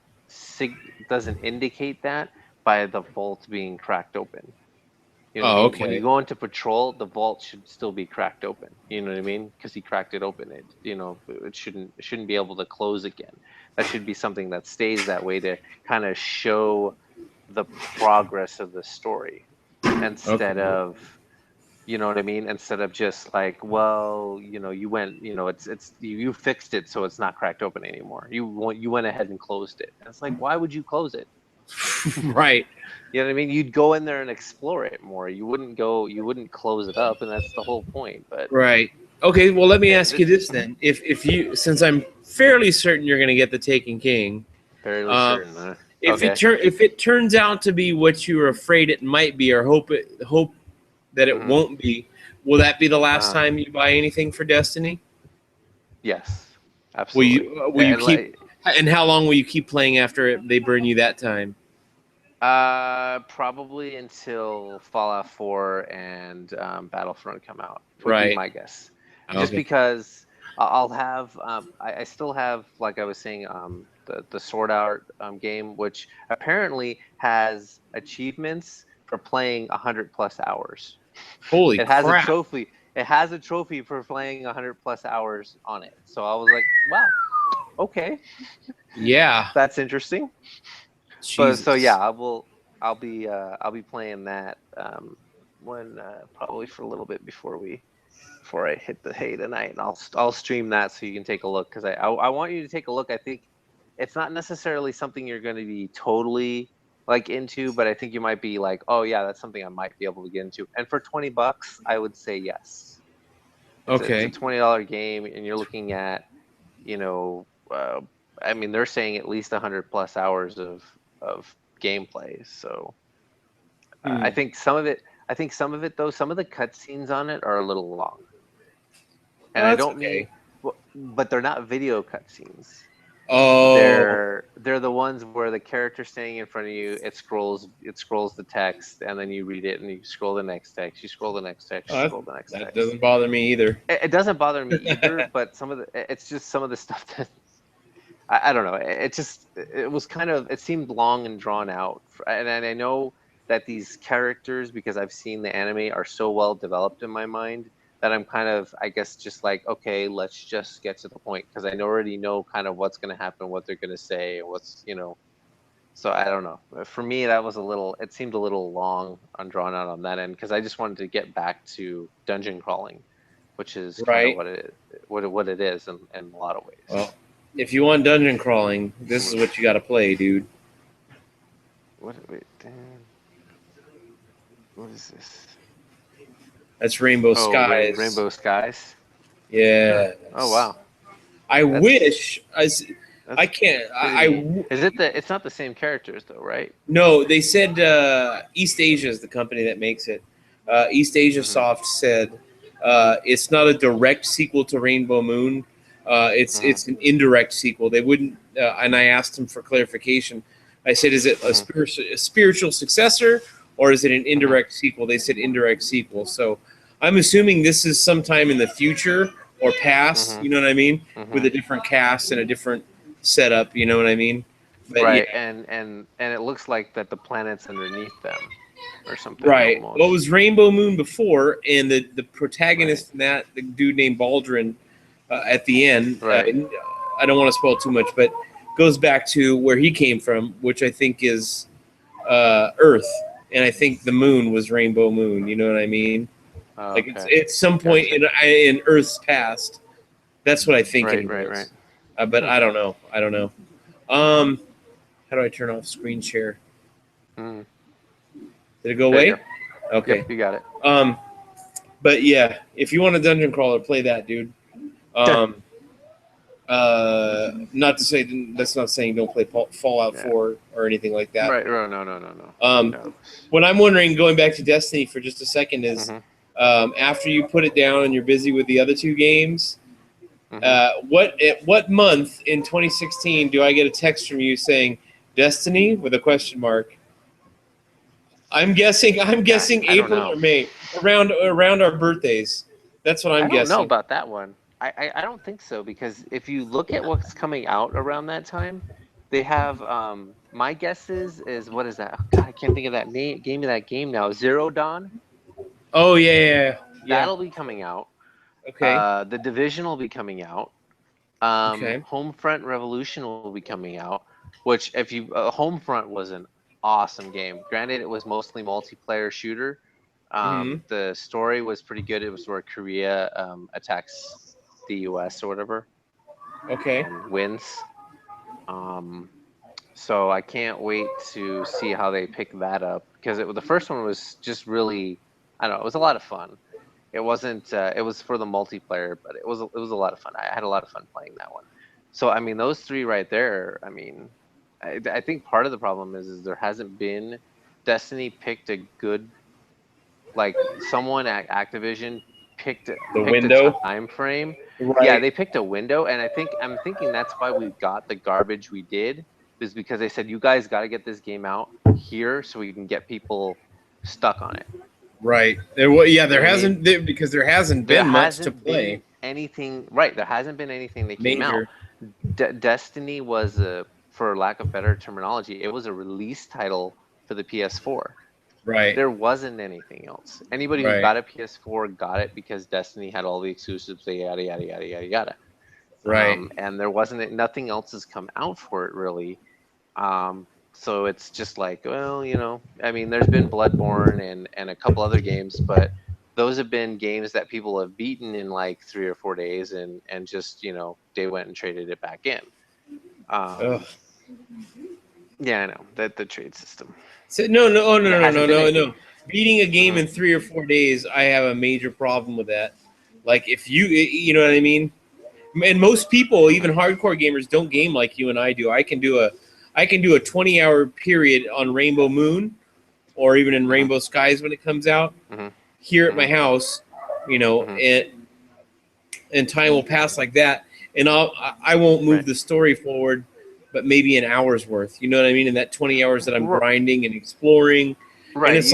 indicate that by the vault being cracked open. You know what I mean? When you go into Patrol, the vault should still be cracked open. You know what I mean? Because he cracked it open. It shouldn't be able to close again. That should be something that stays that way to kind of show the progress of the story, instead of, you know what I mean? Instead of just like, well, you went, you fixed it, so it's not cracked open anymore. You went ahead and closed it. And it's like, why would you close it? Right. You know what I mean? You'd go in there and explore it more. You wouldn't close it up, and that's the whole point. But right. Okay, well, let me ask you this then. If you, since I'm fairly certain you're going to get the Taken King, fairly certain. If it turns out to be what you were afraid it might be, or hope that it won't be, will that be the last time you buy anything for Destiny? Yes, absolutely. Will you keep? And how long will you keep playing after they burn you that time? Probably until Fallout 4 and Battlefront come out would be Right. my guess. Just Okay. because I'll have, I still have, like I was saying, the Sword Art game, which apparently has achievements for playing 100 plus hours. Holy It has a crap. trophy. It has a trophy for playing 100 plus hours on it. So I was like, wow, okay, Yeah. that's interesting. But so yeah, Jesus. I'll be playing that when probably for a little bit before I hit the hay tonight, and I'll stream that so you can take a look because I want you to take a look. I think it's not necessarily something you're going to be totally like into, but I think you might be like, oh yeah, that's something I might be able to get into. And for $20, I would say yes. It's a Okay. $20 game, and you're looking at, you know, I mean, they're saying at least 100 plus hours of gameplay. So I Hmm. think some of it, though, some of the cutscenes on it are a little long, and Oh, I that's don't mean, okay. but they're not video cutscenes. Oh, They're the ones where the character standing in front of you, it scrolls the text, and then you read it, and you scroll the next text, you scroll the next text, you oh, scroll the next that text. doesn't bother me either. It doesn't bother me either, but it's just some of the stuff that I don't know. It just it was kind of, it seemed long and drawn out, and I know that these characters, because I've seen the anime, are so well developed in my mind that I'm kind of, I guess, just like, okay, let's just get to the point because I already know kind of what's going to happen, what they're going to say, what's, you know. So I don't know. For me, that was a little. It seemed a little long and drawn out on that end because I just wanted to get back to dungeon crawling, which is kind of Right. what it is in a lot of ways. Well, if you want dungeon crawling, this is what you got to play, dude. Wait, damn. What is this? That's Rainbow Oh, Skies. Rainbow Skies. Huh. Oh Yes. wow. I That's wish I that's can't. pretty neat. Is it the? It's not the same characters though, right? No, they said East Asia is the company that makes it. East Asia Mm-hmm. Soft said it's not a direct sequel to Rainbow Moon. Mm-hmm. It's an indirect sequel. They wouldn't, and I asked them for clarification. I said, is it Mm-hmm. a spiritual successor or is it an Mm-hmm. indirect sequel? They said indirect sequel. So I'm assuming this is sometime in the future or past. Mm-hmm. You know what I mean? Mm-hmm. With a different cast and a different setup. You know what I mean? But yeah. Right, and it looks like that the planet's underneath them, or something Right. What almost. was Rainbow Moon before, and the Right. protagonist in that, the dude named Baldrin, at the end. Right. I don't want to spoil too much, but goes back to where he came from, which I think is Earth, and I think the moon was Rainbow Moon. You know what I mean? Oh, Like okay. it's some point Gotcha. in Earth's past. That's what I think, Right. Right. Right. anyways. But Hmm. I don't know. I don't know. Um, how do I turn off screen share? Mm. Did it go There you away? go. Okay. Yep, you got it. But yeah, if you want a dungeon crawler, play that, dude. Um, not to say that's not saying don't play Fallout Yeah. 4 or anything like that. Right. No. No. No. No. No. Um, No. what I'm wondering, going back to Destiny for just a second, is Mm-hmm. after you put it down and you're busy with the other two games, Mm-hmm. what month in 2016 do I get a text from you saying Destiny with a question mark? I'm guessing I don't April know. or May, around our birthdays. That's what I'm I don't know guessing. about that one. I don't think so because if you look at what's coming out around that time, they have my guess is what is that? Oh, God, I can't think of that game now. Zero Dawn. Oh yeah. That'll be coming out. Okay. The Division will be coming out. Okay. Homefront Revolution will be coming out. Which, if you Homefront was an awesome game. Granted, it was mostly multiplayer shooter. Hmm. The story was pretty good. It was where Korea attacks the U.S. or whatever Okay. and wins. Um, so I can't wait to see how they pick that up because the first one was just really, I don't know, it was a lot of fun. It wasn't. It was for the multiplayer, but it was a lot of fun. I had a lot of fun playing that one. So I mean, those three right there. I mean, I think part of the problem is there hasn't been Destiny picked a good, like, someone at Activision The picked a window. time frame. Yeah, Right. they picked a window, and I'm thinking that's why we got the garbage we did is because they said you guys got to get this game out here so we can get people stuck on it. Right. There You know hasn't because there hasn't There been much to hasn't play. been anything. Right. There hasn't been anything that came out. Major. Destiny was for lack of better terminology, it was a release title for the PS4. Right. There wasn't anything else. Anybody who Right. got a PS4 got it because Destiny had all the exclusives, yada yada yada yada yada. Right. And there wasn't nothing else has come out for it really. So it's just like, well, you know, I mean, there's been Bloodborne and a couple other games, but those have been games that people have beaten in like 3 or 4 days and just, you know, they went and traded it back in. Ugh. Yeah, I know that the trade system. So, no. There hasn't been anything. Beating a game in 3 or 4 days, I have a major problem with that. Like if you know what I mean? And most people, even hardcore gamers, don't game like you and I do. I can do a 20-hour period on Rainbow Moon, or even in Rainbow Skies when it comes out. Here at my house, you know, and time will pass like that, and I won't move the story forward, but maybe an hour's worth. You know what I mean? In that 20 hours that I'm grinding and exploring, right? And it's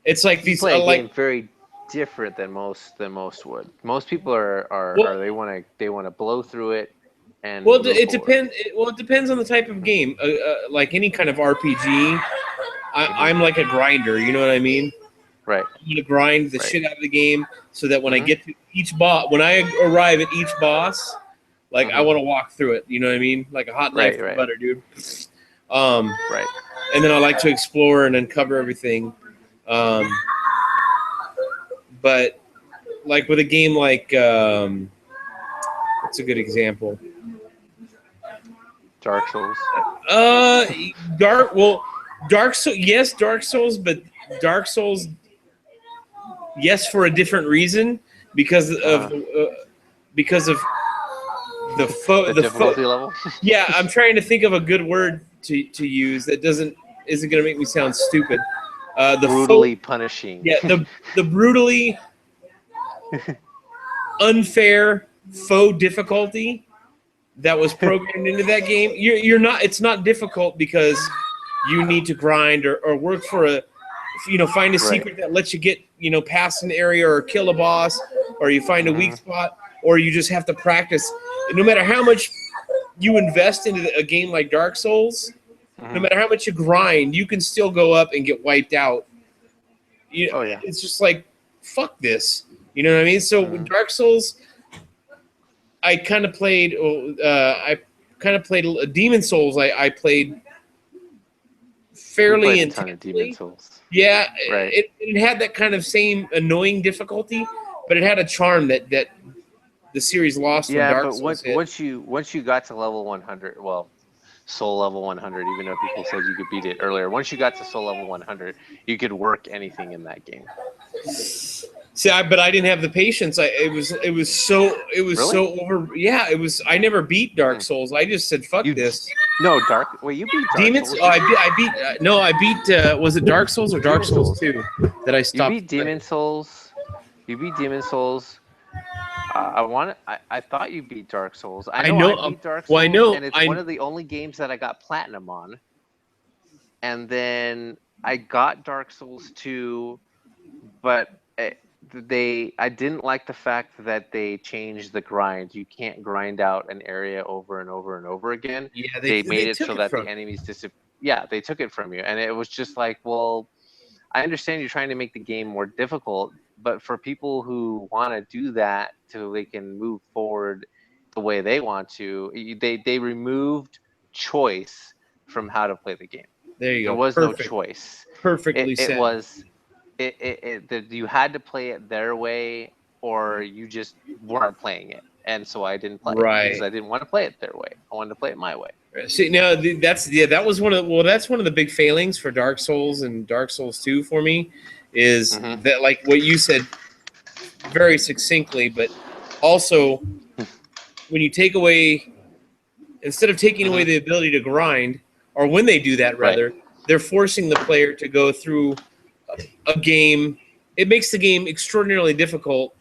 it's like these play a like game very different than most would. Most people are they want to blow through it. And well, it depends. It depends on the type of game. Like any kind of RPG, I'm like a grinder. You know what I mean? Right. I'm gonna grind the shit out of the game so that when I get to each boss, when I arrive at each boss, like I want to walk through it. You know what I mean? Like a hot knife through butter, dude. Right. And then I like to explore and uncover everything. But like with a game like what's a good example? Dark Souls. Dark Souls, but Dark Souls, yes, for a different reason because of the difficulty level. Yeah, I'm trying to think of a good word to use that isn't going to make me sound stupid. The brutally punishing. Yeah, the brutally unfair faux difficulty that was programmed into that game. You're not. It's not difficult because you need to grind or work for find a secret that lets you get past an area or kill a boss, or you find a weak spot, or you just have to practice. No matter how much you invest into a game like Dark Souls, no matter how much you grind, you can still go up and get wiped out. It's just like, fuck this. You know what I mean? So with Dark Souls, I kind of played. Demon Souls. I played fairly intensely. Demon Souls. Yeah, it had that kind of same annoying difficulty, but it had a charm that the series lost. Yeah, when Dark but Souls once you got to level 100, well, Soul level 100, even though people said you could beat it earlier, once you got to Soul level 100, you could work anything in that game. See, but I didn't have the patience. It was so over. Yeah, it was. I never beat Dark Souls. I just said fuck this. No, you beat Dark Demons. Souls. Oh, I beat. Was it Dark Souls or Dark Souls 2 that I stopped? You beat Demon Souls. You beat Demon Souls. I thought you beat Dark Souls. I know I beat Dark Souls. Well, I know. And it's one of the only games that I got platinum on. And then I got Dark Souls 2, but I didn't like the fact that they changed the grind. You can't grind out an area over and over and over again. Yeah, they made it so that the enemies disappear. Yeah, they took it from you, and it was just like, well, I understand you're trying to make the game more difficult, but for people who want to do that so they can move forward the way they want to, they removed choice from how to play the game. There you go. There was no choice. Perfectly said. It was. You had to play it their way, or you just weren't playing it, and so I didn't play it because I didn't want to play it their way. I wanted to play it my way. See, now that's one of the big failings for Dark Souls and Dark Souls 2 for me, is that, like what you said very succinctly, but also when you take away, instead of taking away the ability to grind, or when they do that rather, they're forcing the player to go through a game. It makes the game extraordinarily difficult,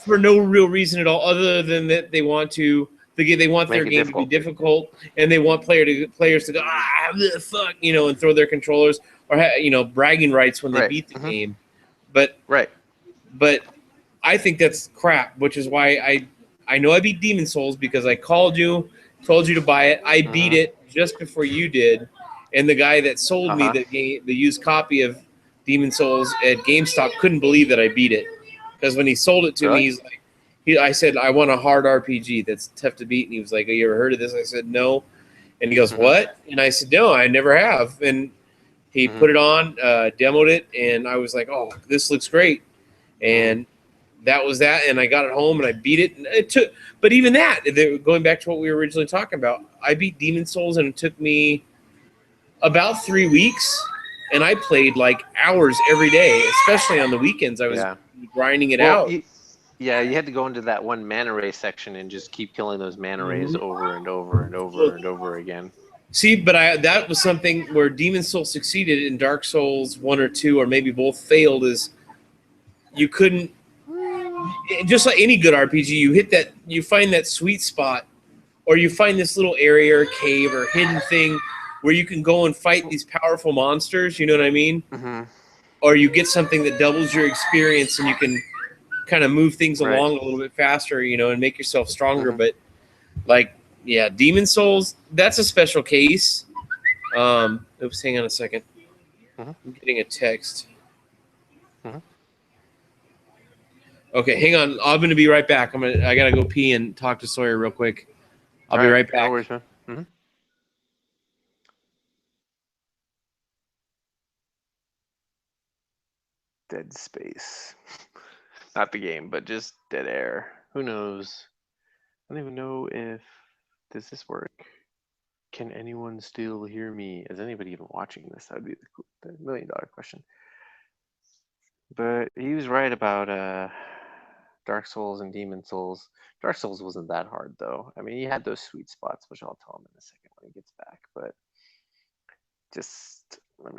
for no real reason at all, other than that they want to They want their game to be difficult, and they want players to go fuck, and throw their controllers or bragging rights when they beat the game. But I think that's crap, which is why I know I beat Demon Souls because I called you, told you to buy it. I beat it just before you did, and the guy that sold me the used copy of Demon Souls at GameStop couldn't believe that I beat it, because when he sold it to me, he's like, I said, I want a hard RPG that's tough to beat, and he was like, have you ever heard of this? I said, no, and he goes, what? And I said, no, I never have, and he put it on, demoed it, and I was like, oh, this looks great, and that was that, and I got it home and I beat it. And it took, but even that, going back to what we were originally talking about, I beat Demon Souls and it took me about 3 weeks, and I played like hours every day, especially on the weekends. I was grinding it out. You had to go into that one mana ray section and just keep killing those mana rays over and over and over and over again. See, but that was something where Demon Souls succeeded and Dark Souls 1 or 2 or maybe both failed, is you couldn't. Just like any good RPG, you find that sweet spot, or you find this little area or cave or hidden thing where you can go and fight these powerful monsters, you know what I mean? Or you get something that doubles your experience and you can kind of move things along a little bit faster, and make yourself stronger. But Demon Souls, that's a special case. Oops, hang on a second. I'm getting a text. Okay, hang on. I'm going to be right back. I got to go pee and talk to Sawyer real quick. I'll be right back. No worries, man. Dead space. Not the game, but just dead air. Who knows? I don't even know if... Does this work? Can anyone still hear me? Is anybody even watching this? That would be the $1 million question. But he was right about Dark Souls and Demon Souls. Dark Souls wasn't that hard, though. I mean, he had those sweet spots, which I'll tell him in a second when he gets back. But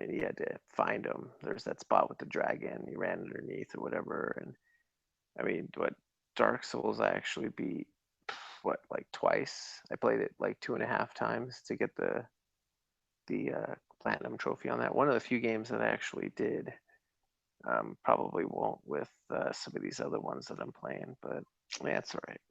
he had to find them. There's that spot with the dragon. He ran underneath or whatever. And I mean, Dark Souls I actually beat, like twice. I played it like 2.5 times to get the platinum trophy on that. One of the few games that I actually did. Probably won't with some of these other ones that I'm playing, but it's all right.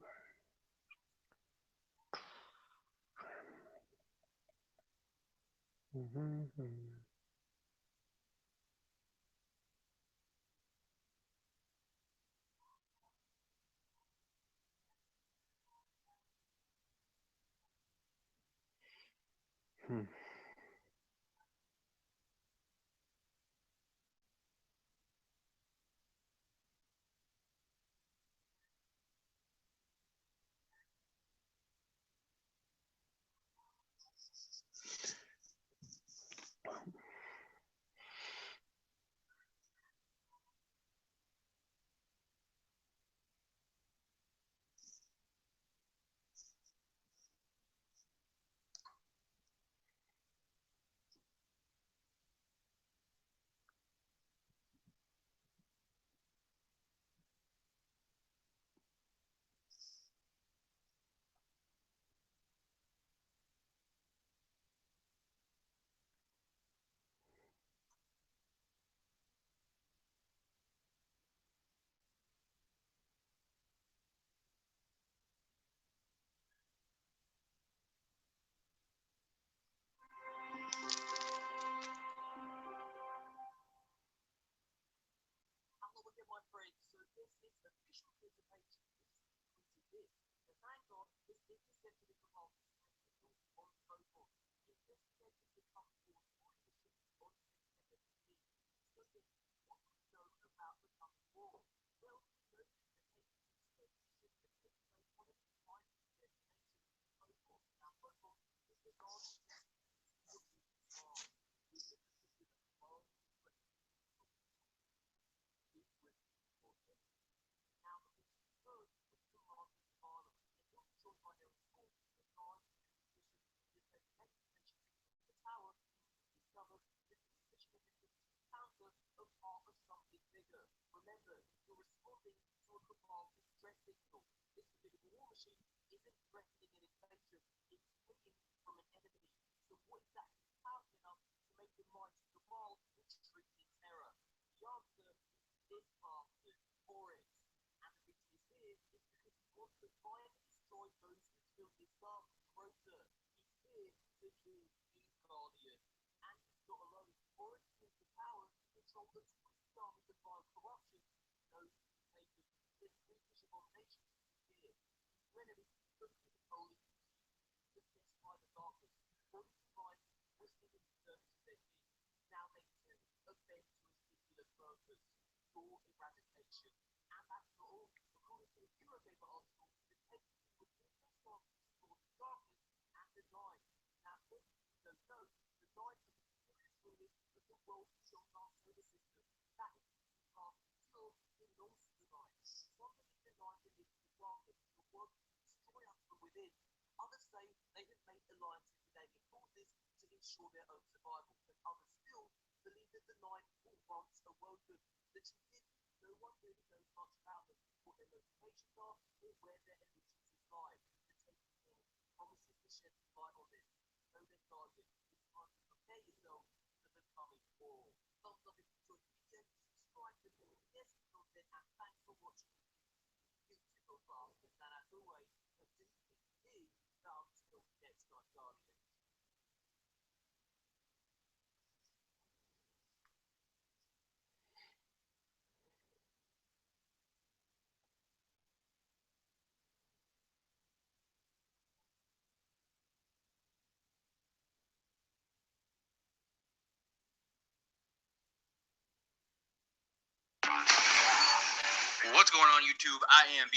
What's going on, YouTube? I am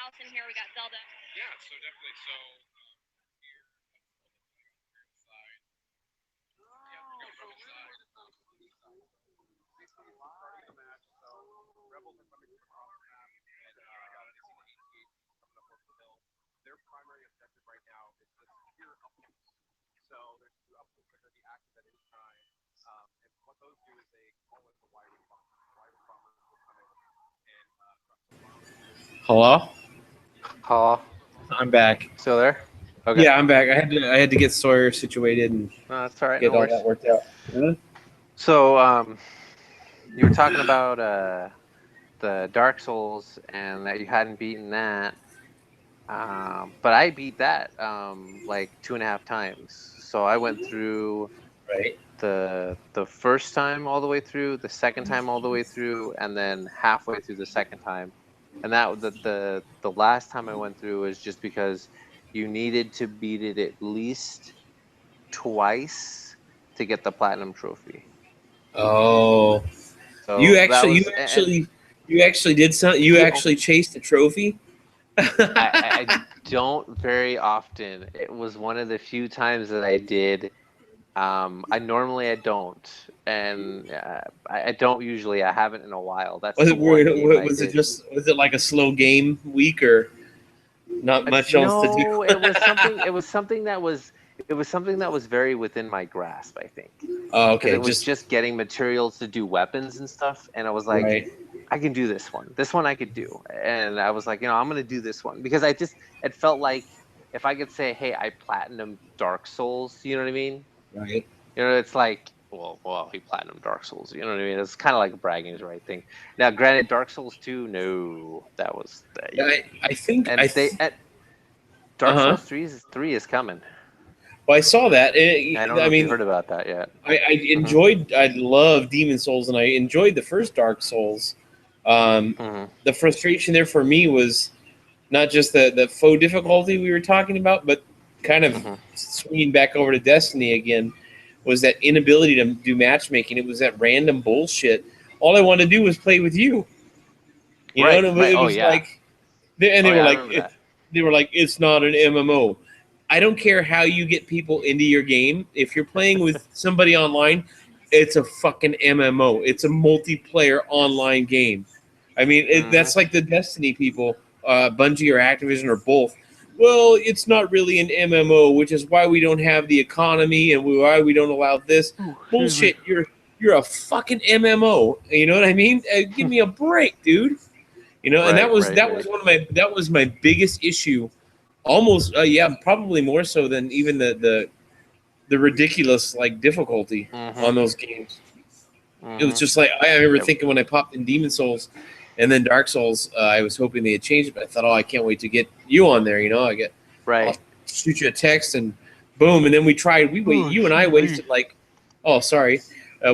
Allison here. We got Zelda. Yeah, so definitely. So here on the side. Yeah, from the side. Basically, starting the match. So Rebels are coming from off the map, and coming up over the hill. Their primary objective right now is to secure uplinks. So there's two uplinks that are going to be active at any time. And what those do is they call it the wireless bombers. Wireless bombers will come in and drop the bombs. Hello? Paul, I'm back. still there? Okay. Yeah, I'm back. I had to get Sawyer situated and No, that's all right. get No all worries. that worked out. Huh? So, you were talking about the Dark Souls and that you hadn't beaten that. But I beat that like 2.5 times. So I went through Right. the first time all the way through, the second time all the way through, and then halfway through the second time. And that the last time I went through was just because you needed to beat it at least twice to get the platinum trophy. Oh, So you that actually did something. You Yeah. actually chased a trophy. I don't very often. It was one of the few times that I did. I normally don't, and I don't usually. I haven't in a while. That's Was the one game I was it did. was it like a slow game week or not much else to do? No, it was something. It was something that was. It was something that was very within my grasp. I think. Oh, Because okay, it was just getting materials to do weapons and stuff, and I was like, right. I can do this one. This one I could do, and I was like, I'm gonna do this one because it felt like if I could say, hey, I platinum Dark Souls, you know what I mean? Right. It's like, well, he platinum Dark Souls, you know what I mean? It's kind of like a bragging right thing. Now, granted, Dark Souls 2, no, that was. Yeah, I think and Dark Uh-huh. Souls 3 is coming. Well, I saw that. I don't know if you heard about that yet. I enjoyed. I love Demon Souls, and I enjoyed the first Dark Souls. The frustration there for me was not just the faux difficulty we were talking about, but kind of swinging back over to Destiny again. Was that inability to do matchmaking? It was that random bullshit. All I wanted to do was play with you. You Right, know, right. it Oh, was yeah. like they I were remember like that. they were like it's not an MMO. I don't care how you get people into your game. If you're playing with somebody online, it's a fucking MMO. It's a multiplayer online game. I mean, that's like the Destiny people, Bungie or Activision or both. Well, it's not really an MMO, which is why we don't have the economy and why we don't allow this. Bullshit. You're a fucking MMO. You know what I mean? Give me a break, dude. You know, and that was my biggest issue. Almost, probably more so than even the ridiculous like difficulty on those games. It was just like I remember thinking when I popped in Demon Souls and then Dark Souls, I was hoping they had changed it, but I thought, I can't wait to get you on there. You know, I'll shoot you a text and boom, and then we wasted like,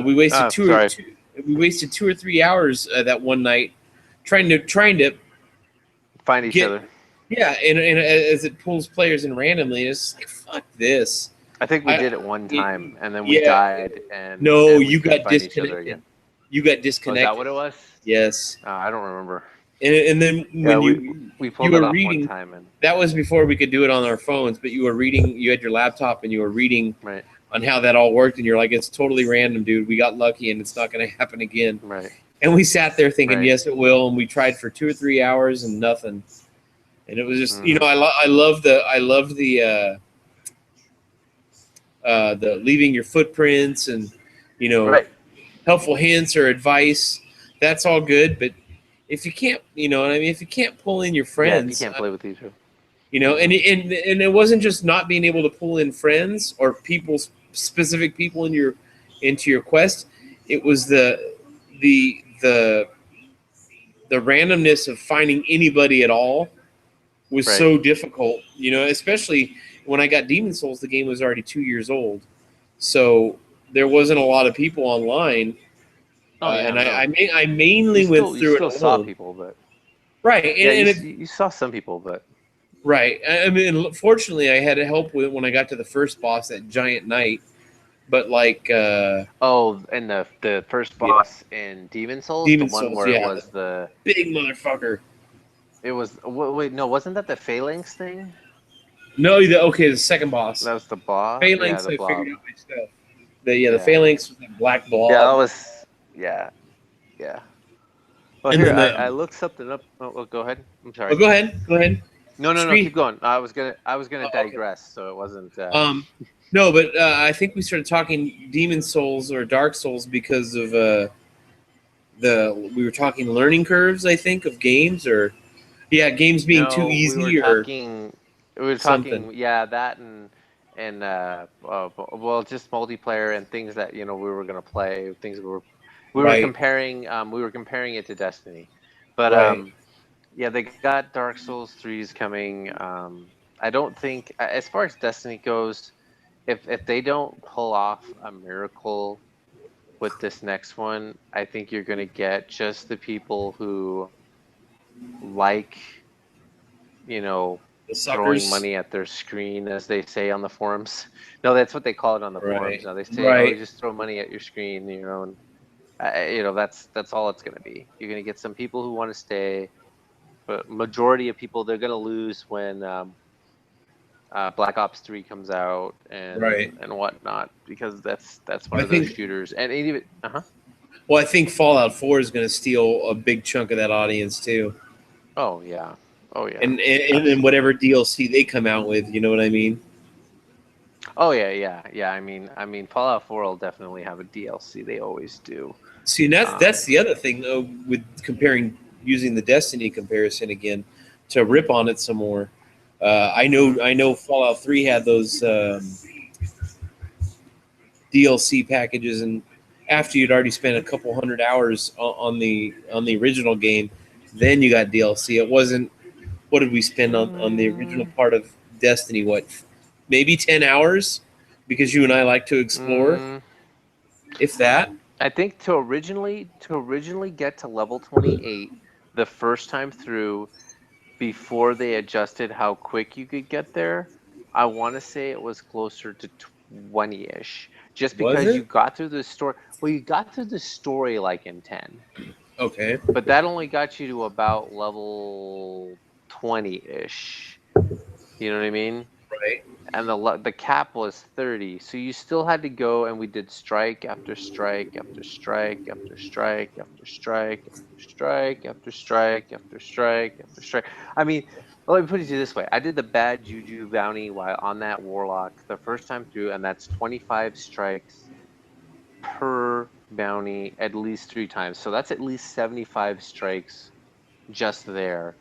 we wasted we wasted 2 or 3 hours that one night trying to find each other. Yeah, and as it pulls players in randomly, it's like, fuck this. I think we did it one time, and then we died. And you got disconnected. You got disconnected. Oh, is that what it was? Yes. I don't remember. And then when we pulled it off one time, and that was before we could do it on our phones. But you were reading. You had your laptop, and you were reading on how that all worked, and you're like, it's totally random, dude. We got lucky, and it's not going to happen again. Right. And we sat there thinking, yes, it will. And we tried for 2 or 3 hours, and nothing. And it was just, I love the leaving your footprints and, helpful hints or advice. That's all good. But if you can't, if you can't pull in your friends, you can't play with each other. And it wasn't just not being able to pull in friends or specific people into your quest. It was the randomness of finding anybody at all was so difficult, especially when I got Demon Souls, the game was already 2 years old. So there wasn't a lot of people online. I mainly went through it alone. Saw people, but you saw some people, but I mean, fortunately, I had help with when I got to the first boss, that giant knight. But like, and the first boss in Demon Souls, it was the big motherfucker. It was no, wasn't that the Phalanx thing? No, the second boss. That was the boss. Phalanx, I figured out my stuff. The Phalanx was that black blob. Yeah, that was Well, here, I looked something up. Oh, go ahead. I'm sorry. Oh, go ahead. No, keep going. I was gonna digress, so it wasn't. No, but I think we started talking Demon Souls or Dark Souls because of we were talking learning curves, I think, of games games being too easy we were talking that and just multiplayer and things that we were gonna play, things we were comparing it to Destiny, but they got Dark Souls 3's coming. I don't think, as far as Destiny goes, if they don't pull off a miracle with this next one, I think you're gonna get just the people who like, throwing money at their screen, as they say on the forums. No, that's what they call it on the forums. Now they say, just throw money at your screen, and that's all it's gonna be. You're gonna get some people who want to stay, but majority of people, they're gonna lose when Black Ops 3 comes out and whatnot, because that's one of those shooters. And even Well, I think Fallout 4 is going to steal a big chunk of that audience too. Oh yeah. And then whatever DLC they come out with, you know what I mean? Oh yeah. I mean, Fallout 4 will definitely have a DLC. They always do. See, and that's the other thing though, with using the Destiny comparison again to rip on it some more. I know Fallout 3 had those DLC packages, and after you'd already spent a couple hundred hours on the original game, then you got DLC. It wasn't, what did we spend on the original part of Destiny? What, maybe 10 hours? Because you and I like to explore, if that. I think to originally get to level 28 the first time through, before they adjusted how quick you could get there, I want to say it was closer to 20-ish. Just because you got through the story. Well, you got through the story like in 10. Okay. But that only got you to about level 20-ish. You know what I mean? Right. and the cap was 30. So you still had to go, and we did strike after strike after strike after strike after strike after strike after strike after strike after strike. I mean, let me put it to you this way: I did the bad juju bounty while on that warlock the first time through, and that's 25 strikes per bounty at least 3 times. So that's at least 75 strikes just there,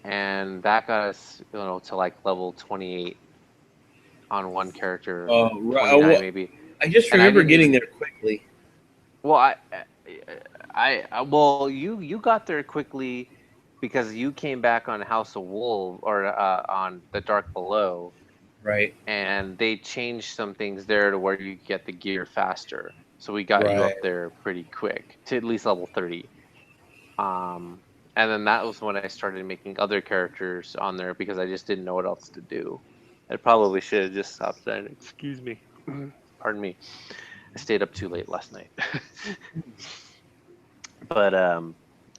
and that got us, to like level 28 on one character, Oh, 29 well, maybe. I just And I remember didn't getting even- there quickly. Well, well, you got there quickly because you came back on House of Wolves or on the Dark Below, Right. and they changed some things there to where you get the gear faster. So we got you up Right. there pretty quick to at least level 30. And then that was when I started making other characters on there because I just didn't know what else to do. I probably should have just stopped saying, "Excuse me." Pardon me. I stayed up too late last night. But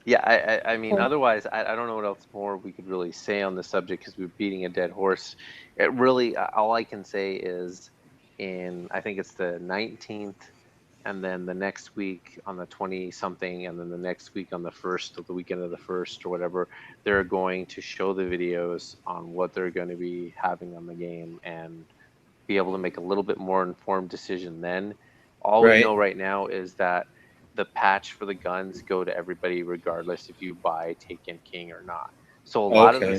yeah, I mean, otherwise, I don't know what else more we could really say on the subject because we're beating a dead horse. It really, all I can say is I think it's the 19th, and then the next week on the 20 something, and then the next week on the 1st, or the weekend of the 1st or whatever, they're going to show the videos on what they're going to be having on the game and be able to make a little bit more informed decision then. All we Right. know right now is that the patch for the guns go to everybody regardless if you buy Taken King or not. So a lot of Okay.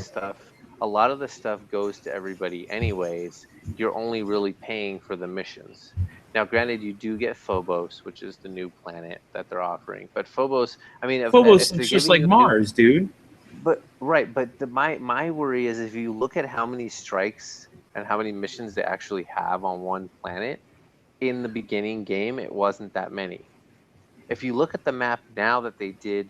the stuff goes to everybody anyways. You're only really paying for the missions. Now, granted, you do get Phobos, which is the new planet that they're offering. But Phobos, I mean, Phobos if they're looks just giving like you a new, Mars, dude. but right, but my worry is if you look at how many strikes and how many missions they actually have on one planet, in the beginning game, it wasn't that many. If you look at the map now that they did,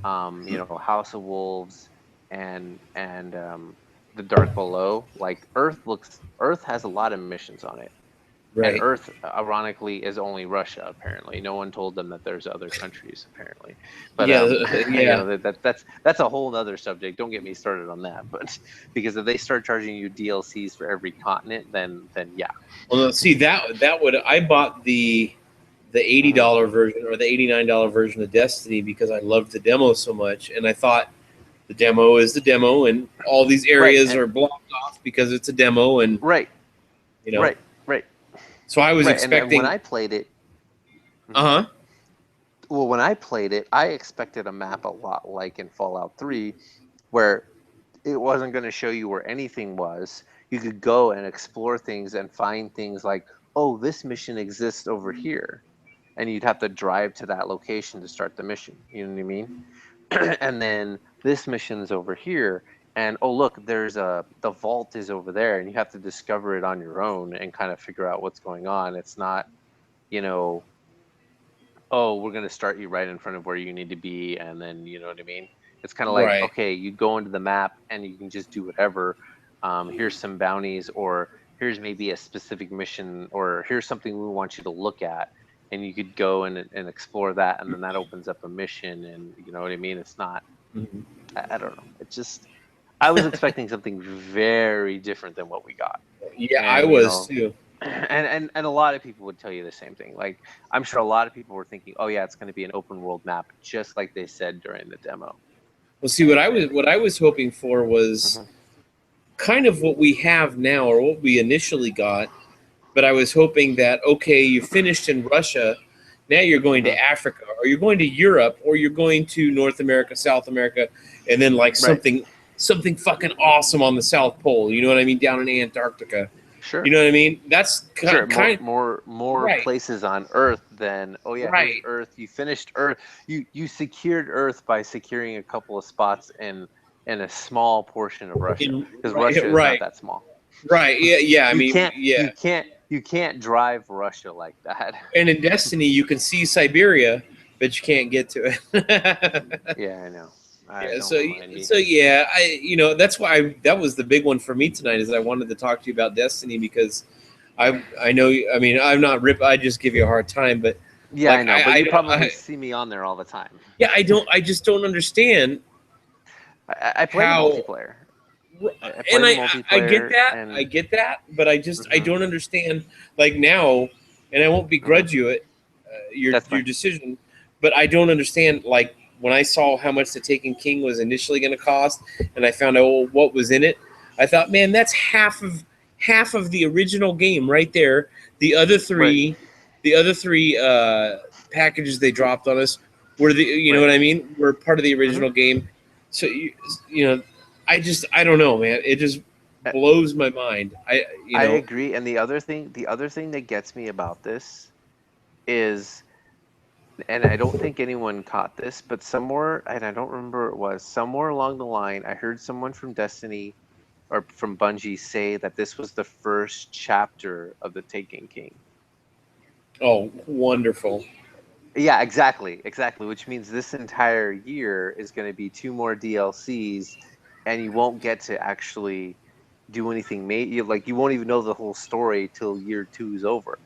House of Wolves and the Dark Below, like Earth has a lot of missions on it. And Right. Earth, ironically, is only Russia. Apparently, no one told them that there's other countries. Apparently, but Yeah, yeah. that's a whole other subject. Don't get me started on that. But because if they start charging you DLCs for every continent, then yeah. Well, see that would I bought the $80 version or the $89 version of Destiny because I loved the demo so much, and I thought the demo is the demo, and all these areas and- are blocked off because it's a demo, and Right, you know. right. So I was And expecting. when I played it, Uh huh. well, when I played it, I expected a map a lot like in Fallout 3, where it wasn't going to show you where anything was. You could go and explore things and find things like, oh, this mission exists over here. And you'd have to drive to that location to start the mission. You know what I mean? And then this mission's over here. And oh, look, the vault is over there. And you have to discover it on your own and kind of figure out what's going on. It's not, oh, we're going to start you right in front of where you need to be. And then, you know what I mean? It's kind of like, Right. okay, you go into the map and you can just do whatever. Here's some bounties, or here's maybe a specific mission, or here's something we want you to look at. And you could go and explore that. And then that opens up a mission. And you know what I mean? It's not, Mhm. I don't know. It's just, I was expecting something very different than what we got. Yeah, And, I was too. And a lot of people would tell you the same thing. Like, I'm sure a lot of people were thinking, oh yeah, it's going to be an open world map, just like they said during the demo. Well, see, what I was hoping for was kind of what we have now, or what we initially got. But I was hoping that, okay, you finished in Russia, now you're going to Africa, or you're going to Europe, or you're going to North America, South America, and then like something fucking awesome on the South Pole. You know what I mean? Down in Antarctica. Sure. You know what I mean? That's Sure, kind more Right. places on Earth than, oh yeah, Right. here's Earth. You finished Earth. You secured Earth by securing a couple of spots in a small portion of Russia, because Russia is not that small. Right. Yeah. Yeah. I mean, yeah. You can't drive Russia like that. And in Destiny, you can see Siberia, but you can't get to it. Yeah, I know. Yeah, so yeah, that's why that was the big one for me tonight, is I wanted to talk to you about Destiny, because I know, I mean, I'm not I just give you a hard time, but yeah, like, I know, but you probably I see me on there all the time. Yeah, I just don't understand. I play multiplayer. And I get multiplayer that. and I get that, but I Mhm. don't understand. Like now, and I won't begrudge you it your That's fine. decision, but I don't understand. Like when I saw how much the Taken King was initially going to cost, and I found out what was in it, I thought, man, that's half of the original game right there. The other three, the other three packages they dropped on us were the you know Right. what I mean? Were part of the Mhm. original game. So you know, I don't know, man. It just Uh, blows my mind. I agree. And the other thing that gets me about this is, and I don't think anyone caught this, but somewhere, and I don't remember where it was, somewhere along the line, I heard someone from Destiny or from Bungie say that this was the first chapter of the Taken King. Oh, wonderful. Yeah, exactly, exactly. Which means this entire year is going to be 2 more DLCs, and you won't get to actually do anything. You won't even know the whole story till year 2's over,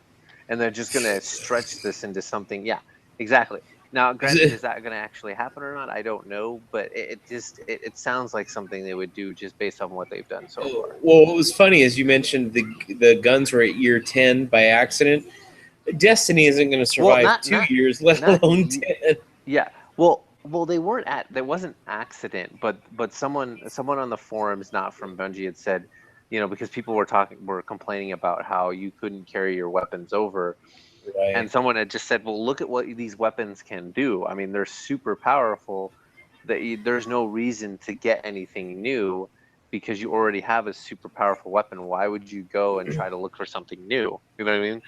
and they're just going to stretch this into something. Yeah, exactly. Now, granted, is that going to actually happen or not? I don't know, but it sounds like something they would do just based on what they've done so far. Well, what was funny is you mentioned the guns were at year 10 by accident. Destiny isn't going to Well, survive 2 years, let not alone ye- 10. Yeah. Well, they weren't at. There wasn't accident, but someone on the forums, not from Bungie, had said, because people were complaining about how you couldn't carry your weapons over, Right. and someone had just said, well, look at what these weapons can do. I mean, they're super powerful. There's no reason to get anything new because you already have a super powerful weapon. Why would you go and try to look for something new? You know what I mean?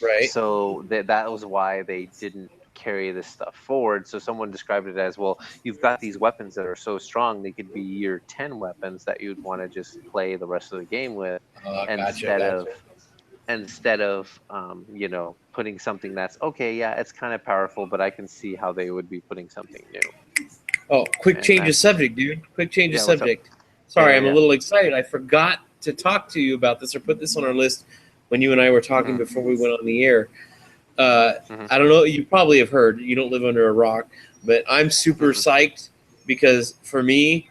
Right. So that was why they didn't carry this stuff forward. So someone described it as, well, you've got these weapons that are so strong they could be year 10 weapons that you'd want to just play the rest of the game with, Gotcha. instead of putting something that's okay. Yeah, it's kind of powerful, but I can see how they would be putting something new. Oh, quick And change of that's subject, dude. Quick change of Yeah, what's up? subject. Sorry, Yeah, I'm a yeah. little excited. I forgot to talk to you about this or put this on our list when you and I were talking Mhm. before we went on the air. Mhm. I don't know. You probably have heard. You don't live under a rock, but I'm super Mhm. psyched because for me,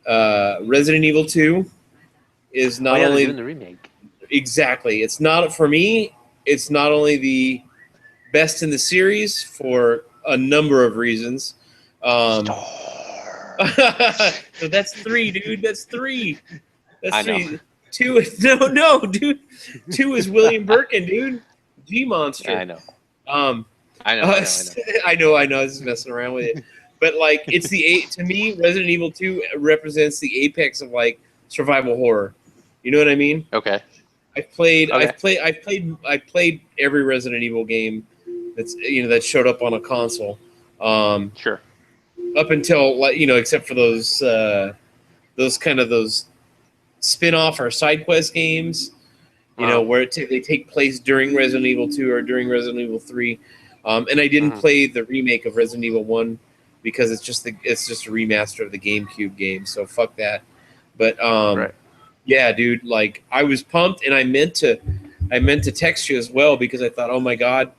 Resident Evil 2 is Oh not yeah, they're only doing the remake. exactly. It's not for me. It's not only the best in the series for a number of reasons. Um, Star. so that's three, dude. That's three. That's I know. three. Two is no, dude. Two is William Birkin, dude. G monster. I know. Um, I know. I know. I was just messing around with it, but like, it's the eight to me. Resident Evil 2 represents the apex of like survival horror. You know what I mean? Okay. I've played every Resident Evil game that's that showed up on a console. Sure. Up until like except for those spin-off or side quest games, where they take place during Resident Evil 2 or during Resident Evil 3. And I didn't Mhm. play the remake of Resident Evil 1 because it's just a remaster of the GameCube game. So fuck that. But Right. yeah, dude, like I was pumped, and I meant to text you as well because I thought, oh my god,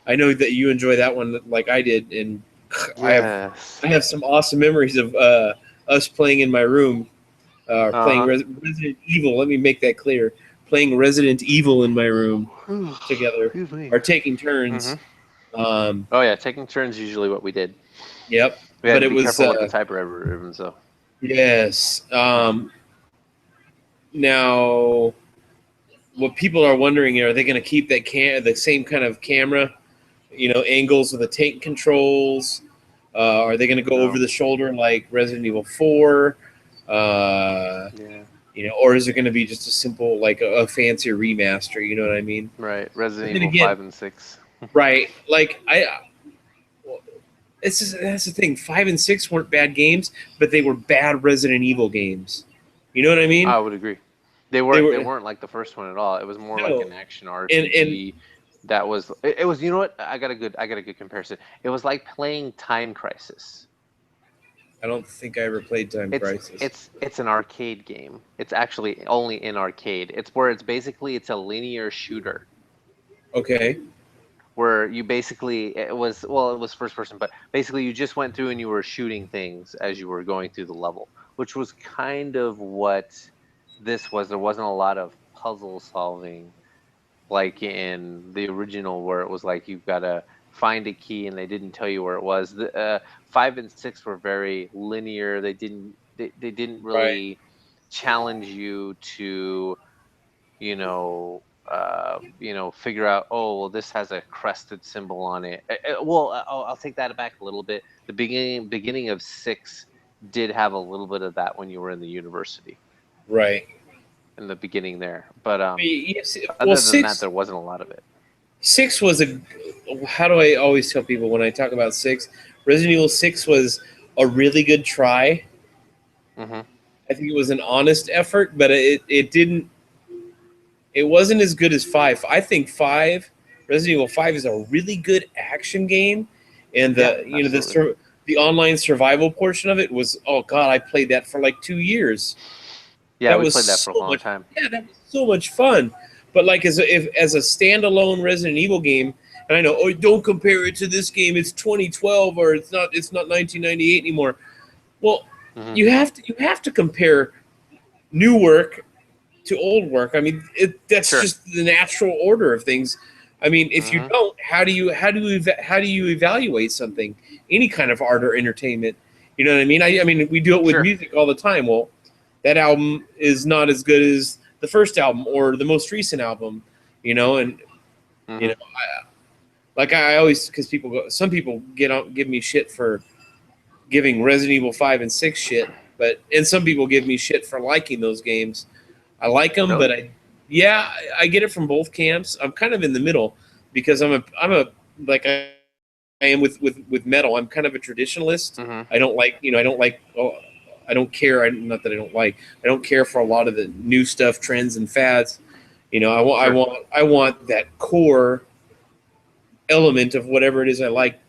I know that you enjoy that one like I did, and Yes. I have some awesome memories of us playing in my room, playing Resident Evil. Let me make that clear: playing Resident Evil in my room together, Excuse me. or taking turns. Mhm. Um, Oh yeah, taking turns is usually what we did. yep, We had but to it be was careful with the typewriter ribbons, though. yes. Now, what people are wondering, are they going to keep the same kind of camera, angles with the tank controls? Are they going to go No. over the shoulder like Resident Evil 4? Yeah. Or is it going to be just a simple, like a fancier remaster? You know what I mean? Right. Resident But then Evil again, 5 and 6. right? Like that's the thing. 5 and 6 weren't bad games, but they were bad Resident Evil games. You know what I mean? I would agree. They weren't like the first one at all. It was more like No, an action and RPG. That was it was. You know what? I got a good comparison. It was like playing Time Crisis. I don't think I ever played Time Crisis. It's an arcade game. It's actually only in arcade. It's a linear shooter Okay. where you basically it was first person, but basically you just went through and you were shooting things as you were going through the level, which was kind of what this was. There wasn't a lot of puzzle solving like in the original, where it was like you've got to find a key and they didn't tell you where it was. The 5 and 6 were very linear. They didn't really challenge you to, figure out, oh, well, this has a crested symbol on it. I'll take that back a little bit. The beginning of 6 did have a little bit of that when you were in the university. Right. In the beginning there, but Yes, other than 6, that, there wasn't a lot of it. 6 was a. How do I always tell people when I talk about 6? Resident Evil 6 was a really good try. Mm-hmm. I think it was an honest effort, but it didn't. It wasn't as good as 5. I think Resident Evil 5 is a really good action game, and the online survival portion of it was, oh god, I played that for like 2 years. Yeah, we played that for a long time. Yeah, that was so much fun. But like as a standalone Resident Evil game, and I know, oh, don't compare it to this game. It's 2012 or it's not 1998 anymore. Well, you have to compare new work to old work. I mean, that's just the natural order of things. I mean, if you don't, how do you evaluate something? Any kind of art or entertainment. You know what I mean? I mean, we do it with music all the time. Well, that album is not as good as the first album or the most recent album, and I always, because some people give me shit for giving Resident Evil 5 and 6 shit, and some people give me shit for liking those games. I like them, but I get it from both camps. I'm kind of in the middle because I'm a like I am with metal. I'm kind of a traditionalist. I don't like, I don't care. Not that I don't like. I don't care for a lot of the new stuff, trends, and fads. I want that core element of whatever it is I like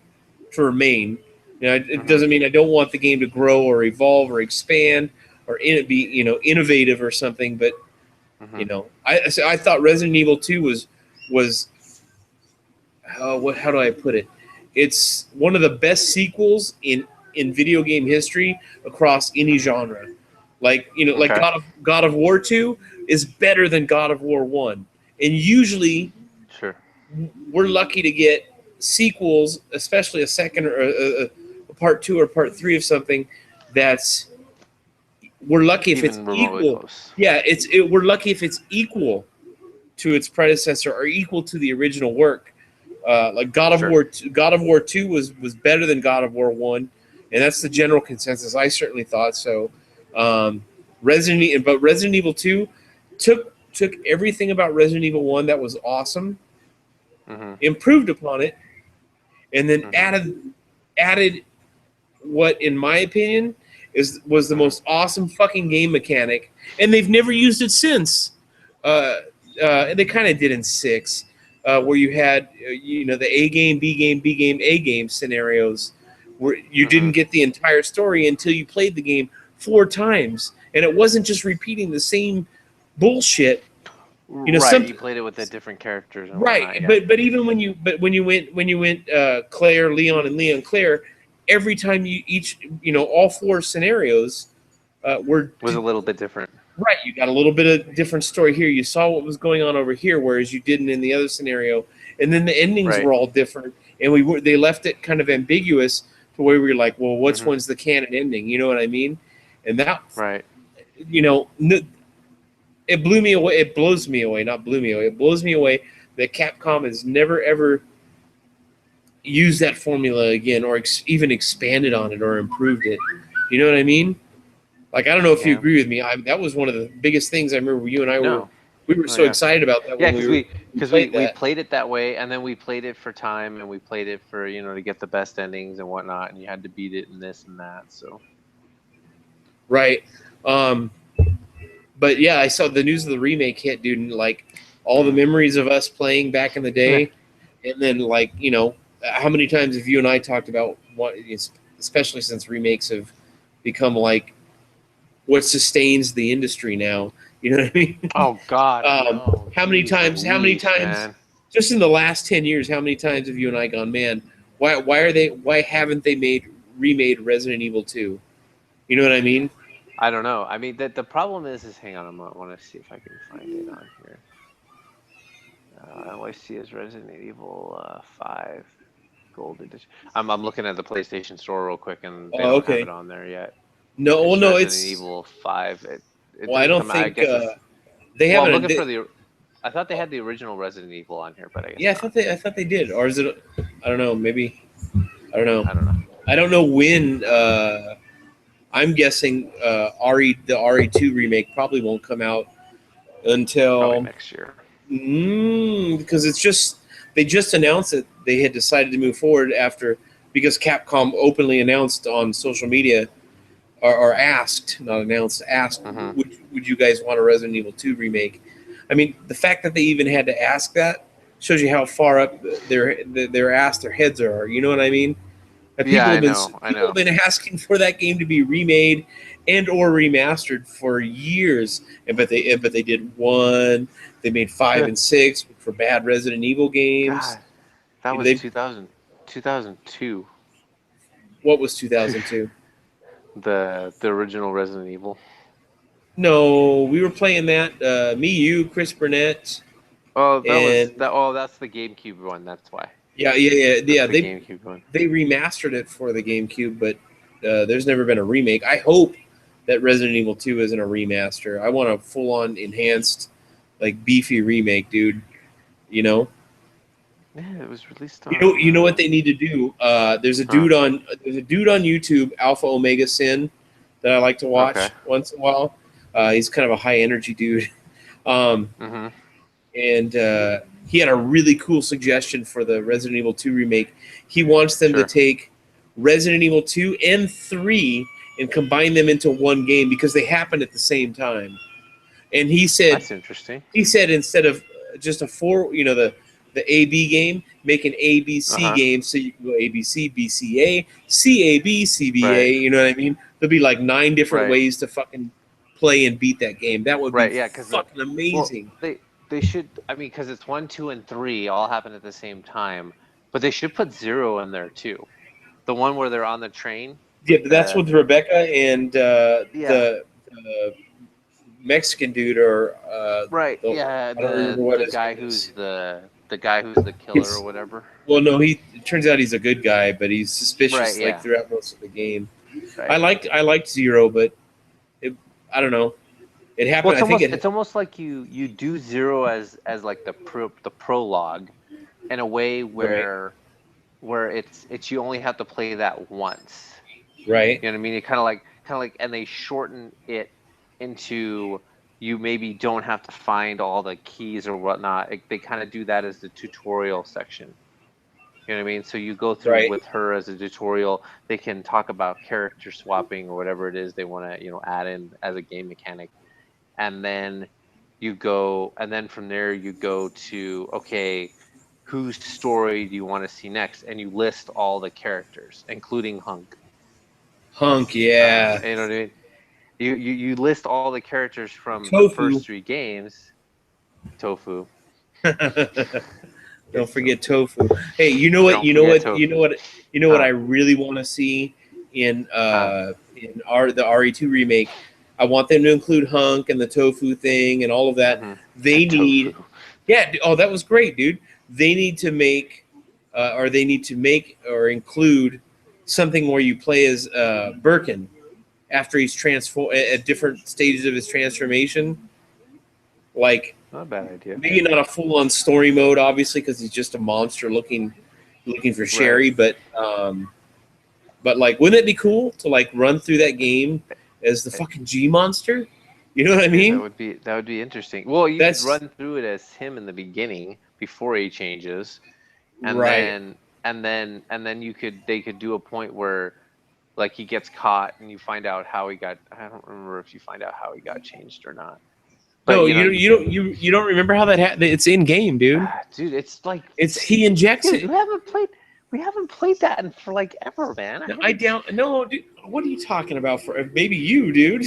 to remain. It doesn't mean I don't want the game to grow or evolve or expand or be innovative or something. But I thought Resident Evil 2 was how do I put it? It's one of the best sequels in video game history across any genre. Like God of War 2 is better than God of War 1. And usually we're lucky to get sequels, especially a second or a part 2 or part 3 of something we're lucky if it's equal. Close. Yeah, we're lucky if it's equal to its predecessor or equal to the original work. Like God of War 2 was better than God of War 1. And that's the general consensus. I certainly thought so. Resident Evil 2 took everything about Resident Evil 1 that was awesome, improved upon it, and then added what, in my opinion, was the most awesome fucking game mechanic. And they've never used it since. They kind of did in 6, where you had the A game, B game, B game, A game scenarios, where you didn't get the entire story until you played the game 4 times, and it wasn't just repeating the same bullshit. You played it with the different characters. And right, but even when you went Claire, Leon, and Leon, Claire, every time all 4 scenarios was a little bit different. Right, you got a little bit of different story here. You saw what was going on over here, whereas you didn't in the other scenario, and then the endings were all different, and they left it kind of ambiguous to where we were like, well, which one's the canon ending? You know what I mean? And that, it blew me away. It blows me away, not blew me away. It blows me away that Capcom has never ever used that formula again, or even expanded on it or improved it. You know what I mean? Like, I don't know if you agree with me. That was one of the biggest things I remember you and I were so excited about that. Because we played it that way, and then we played it for time, and we played it for to get the best endings and whatnot, and you had to beat it and this and that. So right, but yeah, I saw the news of the remake hit, dude, and like all the memories of us playing back in the day, and then like how many times have you and I talked about what, especially since remakes have become like what sustains the industry now. You know what I mean? Oh God! How many times? Man. Just in the last 10 years, how many times have you and I gone, man? Why haven't they remade Resident Evil 2? You know what I mean? I don't know. I mean, the problem is hang on, I want to see if I can find it on here. All I see is Resident Evil 5 Gold Edition. I'm looking at the PlayStation Store real quick, and they Oh, don't have okay. it on there yet. No, well, It's no, Resident it's Evil 5. It well, I doesn't don't come out. I think guess it's. they Well, I'm haven't. looking for the. I thought they had the original Resident Evil on here, but I guess Yeah, not. I thought they did, or is it? I don't know. Maybe I don't know. I don't know. I don't know when. I'm guessing the RE2 remake probably won't come out Probably until next year. because they just announced that they had decided to move forward because Capcom openly announced on social media or asked, not announced, asked, Mhm. would you guys want a Resident Evil 2 remake? I mean, the fact that they even had to ask that shows you how far up their ass their heads are. You know what I mean? And Yeah, I people know. have been asking for that game to be remade and or remastered for years, but they did one. They made 5 and 6 for bad Resident Evil games. God, that You know, was 2002. What was 2002? The original Resident Evil. No, we were playing that. Me, you, Chris Burnett, Oh, and that's the GameCube one. That's why. yeah. That's the They GameCube one. they remastered it for the GameCube, but there's never been a remake. I hope that Resident Evil 2 isn't a remaster. I want a full-on enhanced, like beefy remake, dude. You know. Yeah, it was released on. You know what they need to do. There's a dude on YouTube, Alpha Omega Sin, that I like to watch once in a while. He's kind of a high energy dude, and he had a really cool suggestion for the Resident Evil 2 remake. He wants them to take Resident Evil 2 and 3 and combine them into one game because they happen at the same time. And he said that's interesting. He said instead of just a the AB game, make an ABC game so you can go ABC, BCA, CAB, CBA. Right. You know what I mean? There'll be like 9 different ways to fucking play and beat that game. That would be fucking amazing. Well, they should. I mean, because it's 1, 2, and 3 all happen at the same time, but they should put 0 in there too. The one where they're on the train. Yeah, that's with Rebecca and the Mexican dude or the guy who's the guy who's the killer or whatever. Well, no, it turns out he's a good guy, but he's suspicious throughout most of the game. Right. I liked 0, but I don't know. It happened. Well, it's almost like you do 0 as like the prologue, in a way where it's you only have to play that once. Right. You know what I mean? It kind of like, and they shorten it into. You maybe don't have to find all the keys or whatnot. They kind of do that as the tutorial section. You know what I mean? So you go through with her as a tutorial. They can talk about character swapping or whatever it is they want to, add in as a game mechanic. And then from there you go to, okay, whose story do you want to see next? And you list all the characters, including Hunk. Hunk, yeah. You know what I mean? You list all the characters from the first 3 games. Tofu. Don't forget Tofu. Hey, you know what I really want to see in the RE2 remake? I want them to include Hunk and the Tofu thing and all of that. Mm-hmm. They need that was great, dude. They need to make or include something where you play as Birkin after he's at different stages of his transformation. Like, not a bad idea. Maybe not a full-on story mode, obviously, because he's just a monster looking for Sherry. But like, wouldn't it be cool to like run through that game as the fucking G monster? You know what I mean? That would be interesting. Well, you could run through it as him in the beginning before he changes, and then they could do a point where, like, he gets caught and you find out how he got. I don't remember if you find out how he got changed or not. But, no, you don't remember how that happened. It's in game, dude. Dude, it's like he injects it. We haven't played that for like ever, man. No, dude. What are you talking about? For maybe you, dude.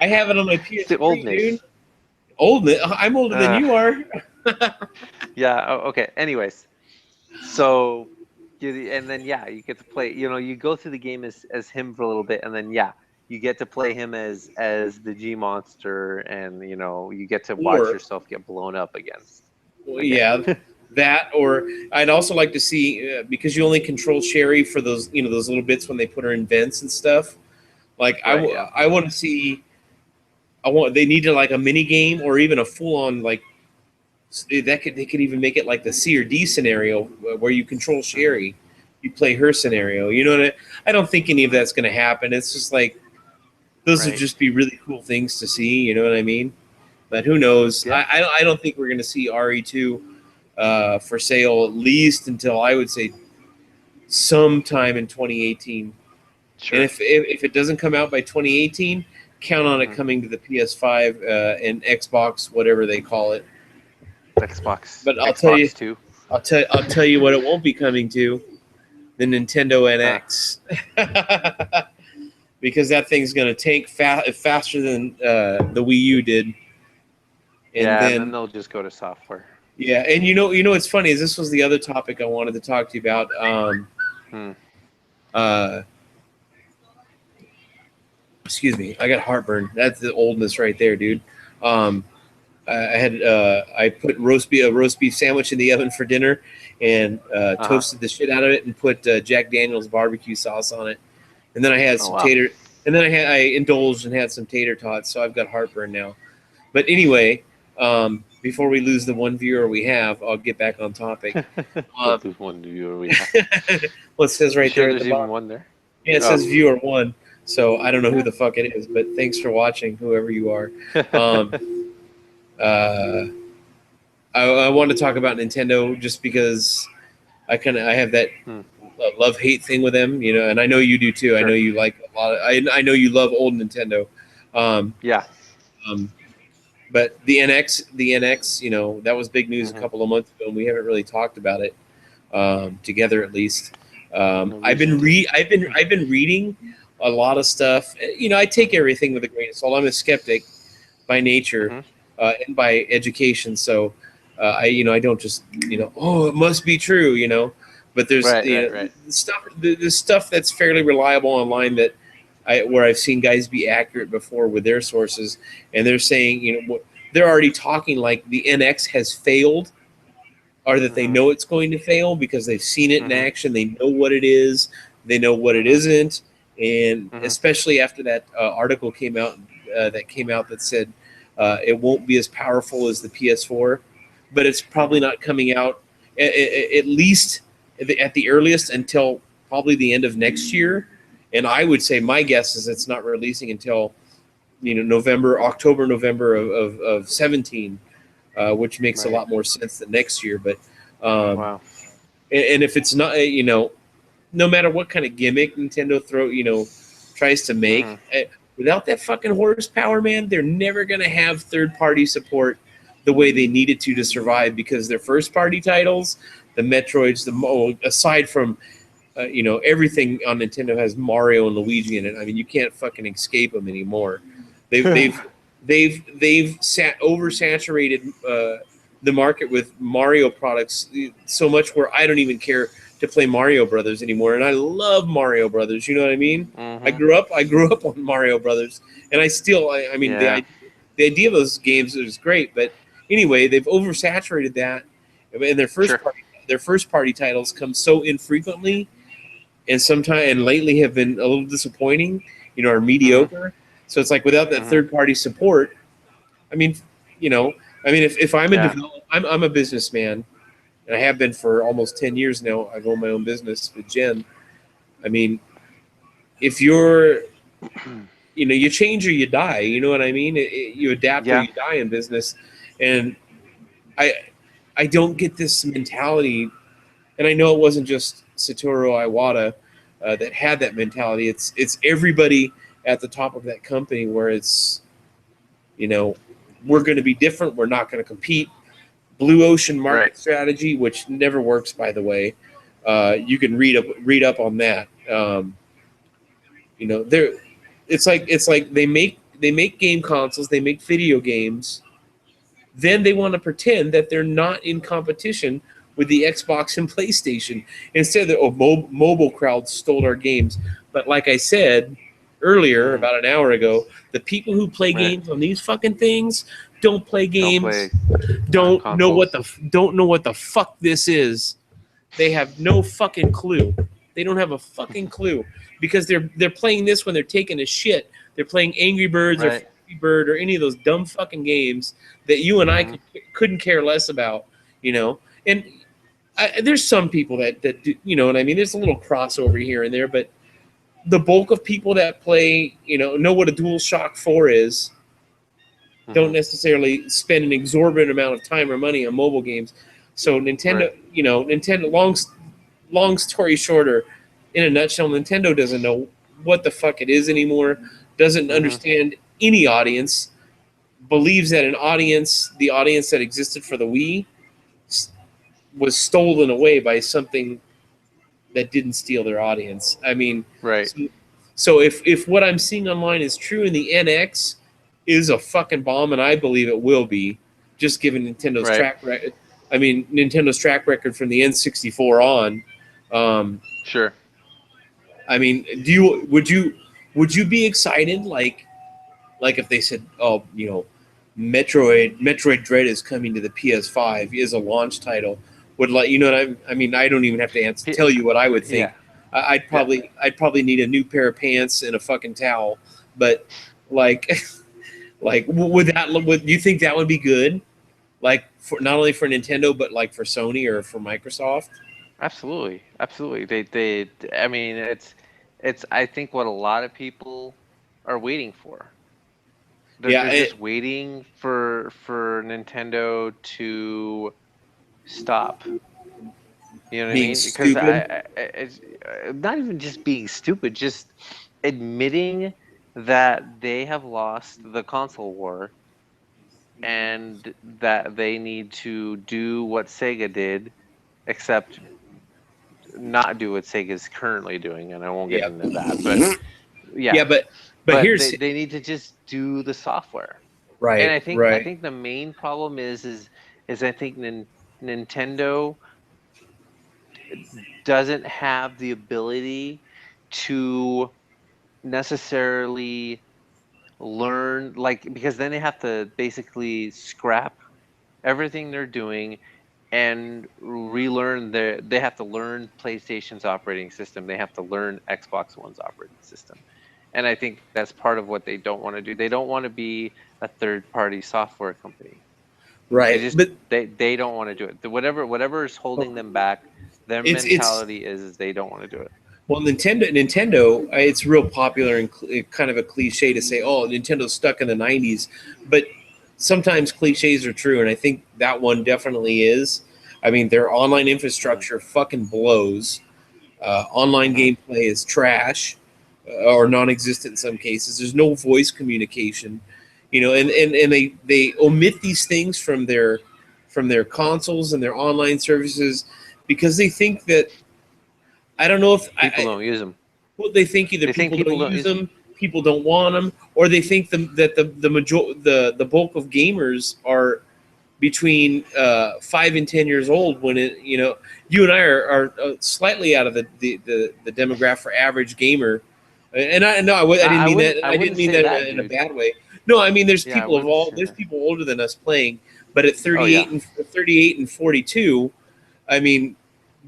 I have it on my PS3, the oldness. Dude. Oldness. I'm older than you are. Yeah. Okay. Anyways, so And then you get to play. You go through the game as him for a little bit, and then you get to play him as the G monster, and you get to watch Or- yourself get blown up against. Well, yeah, that, or I'd also like to see because you only control Sherry for those those little bits when they put her in vents and stuff. Like Right, yeah. I want to see. They need to like a mini game or even a full on like they could even make it like the C or D scenario where you control Sherry, you play her scenario. You know what I don't think any of that's going to happen. It's just like those would Right. just be really cool things to see. You know what I mean? But who knows? Yeah. I don't think we're going to see RE2 for sale at least until I would say sometime in 2018. Sure. And if it doesn't come out by 2018, count on it Mhm. coming to the PS5 and Xbox, whatever they call it. Xbox. But I'll Xbox tell you- 2. I'll tell you what it won't be coming to, the Nintendo NX, because that thing's going to tank faster than the Wii U did. And And then they'll just go to software. yeah, and you know what's funny is this was the other topic I wanted to talk to you about. Excuse me, I got heartburn. That's the oldness right there, dude. I put roast beef sandwich in the oven for dinner, and toasted the shit out of it, and put Jack Daniel's barbecue sauce on it, and then I had some tater, and then I indulged and had some tater tots. So I've got heartburn now. But anyway, before we lose the one viewer we have, I'll get back on topic. There's one viewer we have. Well, it says right Sure there at there's the even bottom. one there? Yeah, it says viewer 1. So I don't know who the fuck it is, but thanks for watching, whoever you are. I want to talk about Nintendo just because I have that love-hate thing with them, and I know you do too. Sure. I know you like a lot of, I know you love old Nintendo. Yeah. But the NX, that was big news a couple of months ago, and we haven't really talked about it together, at least. I've been reading a lot of stuff. I take everything with a grain of salt. I'm a skeptic by nature and by education, so I don't just it must be true, But there's Right. the stuff that's fairly reliable online that where I've seen guys be accurate before with their sources, and they're saying they're already talking like the NX has failed, or that they know it's going to fail because they've seen it in action. They know what it is. They know what it isn't. And especially after that article came out that said it won't be as powerful as the PS4, but it's probably not coming out at least at the earliest until probably the end of next year. And I would say my guess is it's not releasing until October, November of 17. Which makes a lot more sense than next year. But Wow. And if it's not, no matter what kind of gimmick Nintendo tries to make, without that fucking horsepower, man, they're never gonna have third-party support the way they needed to survive, because their first-party titles, the Metroids, aside from everything on Nintendo has Mario and Luigi in it. I mean, you can't fucking escape them anymore. They've oversaturated the market with Mario products so much where I don't even care to play Mario Brothers anymore, and I love Mario Brothers. You know what I mean? I grew up on Mario Brothers, and I mean, the idea of those games is great, but anyway, they've oversaturated that, and their first party titles come so infrequently, and lately have been a little disappointing, or mediocre. So it's like without that third party support, I mean, if I'm I'm a businessman, and I have been for almost 10 years now. I've owned my own business with Jen. I mean, if you're, you change or you die. You know what I mean? You adapt or you die in business. And I don't get this mentality, and I know it wasn't just Satoru Iwata that had that mentality. It's everybody at the top of that company where it's, we're going to be different. We're not going to compete. Blue ocean market strategy, which never works, by the way. You can read up on that. It's like they make game consoles, they make video games, then they want to pretend that they're not in competition with the Xbox and PlayStation. Instead, mobile crowd stole our games. But like I said earlier, about an hour ago, the people who play games on these fucking things don't play games. Don't know what the fuck this is. They have no fucking clue. They don't have a fucking clue because they're playing this when they're taking a shit. They're playing Angry Birds or Flappy Bird or any of those dumb fucking games that you and I couldn't care less about, you know. And there's some people that do, you know what I mean. There's a little crossover here and there, but the bulk of people that play, you know what a DualShock 4 is. Don't necessarily spend an exorbitant amount of time or money on mobile games. So Nintendo, long story shorter, in a nutshell, Nintendo doesn't know what the fuck it is anymore, doesn't understand any audience, believes that the audience that existed for the Wii was stolen away by something that didn't steal their audience. I mean, so if what I'm seeing online is true and the NX is a fucking bomb, and I believe it will be, just given Nintendo's track record. I mean, Nintendo's track record from the N64 on. Sure. I mean, would you be excited like if they said, oh, you know, Metroid Dread is coming to the PS5 is a launch title? Would you know what I mean? I don't even have to tell you what I would think. Yeah. I'd probably need a new pair of pants and a fucking towel, but like. Like, would you think that would be good? Like, for not only for Nintendo, but like for Sony or for Microsoft? Absolutely. I mean, it's. I think what a lot of people are waiting for. They're just waiting for Nintendo to stop. You know what I mean? Because it's not even just being stupid, just admitting that they have lost the console war and that they need to do what Sega did, except not do what Sega is currently doing, and I won't get into that. But but here's they need to just do the software, right? And I think the main problem is I think Nintendo doesn't have the ability to necessarily learn, like, because then they have to basically scrap everything they're doing and relearn they have to learn PlayStation's operating system, they have to learn Xbox One's operating system, and I think that's part of what they don't want to do. They don't want to be a third-party software company, right? They don't want to do it. Whatever is holding them back, their mentality is they don't want to do it. Well, Nintendo, it's real popular and kind of a cliche to say, oh, Nintendo's stuck in the 90s. But sometimes cliches are true, and I think that one definitely is. I mean, their online infrastructure fucking blows. Online gameplay is trash or non-existent in some cases. There's no voice communication, you know, and they omit these things from their consoles and their online services because they think that, I don't know if people don't use them. Well, they think either people don't use them, people don't want them, or they think that the bulk of gamers are between 5 and 10 years old. When you and I are slightly out of the demographic for average gamer, and I didn't mean that. I didn't mean that in a bad way. No, I mean there's people there's people older than us playing, but at 38 and 42, I mean,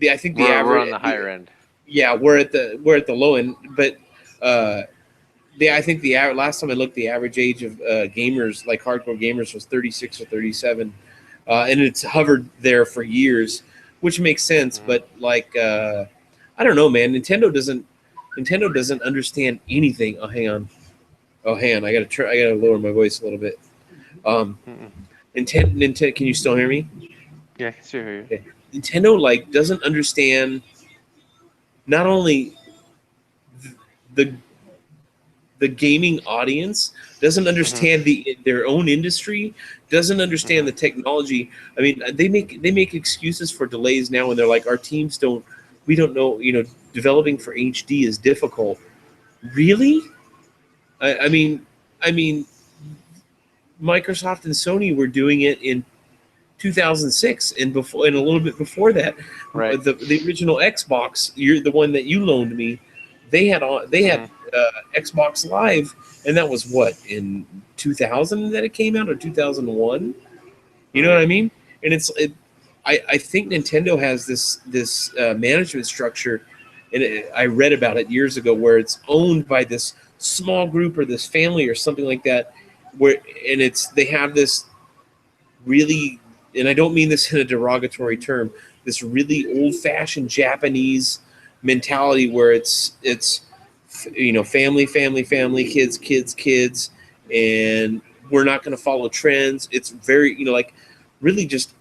I think the average, we're on the higher end. Yeah, we're at the low end, but I think the last time I looked, the average age of gamers, like hardcore gamers, was 36 or 37, and it's hovered there for years, which makes sense. But like, I don't know, man. Nintendo doesn't understand anything. Oh, hang on. I gotta lower my voice a little bit. Nintendo, can you still hear me? Yeah, I can still hear you. Okay. Nintendo doesn't understand not only the gaming audience, doesn't understand their own industry, doesn't understand the technology. I mean, they make excuses for delays now when they're like, our teams we don't know, developing for HD is difficult. Really? I mean, Microsoft and Sony were doing it in 2006 and before, and a little bit before that. Right. The original Xbox, you're the one that you loaned me. They had Xbox Live, and that was what, in 2000 that it came out, or 2001. You know what I mean? And I think Nintendo has this management structure, and I read about it years ago, where it's owned by this small group or this family or something like that, they have this really, and I don't mean this in a derogatory term, this really old-fashioned Japanese mentality where it's family, kids, and we're not going to follow trends. It's very really just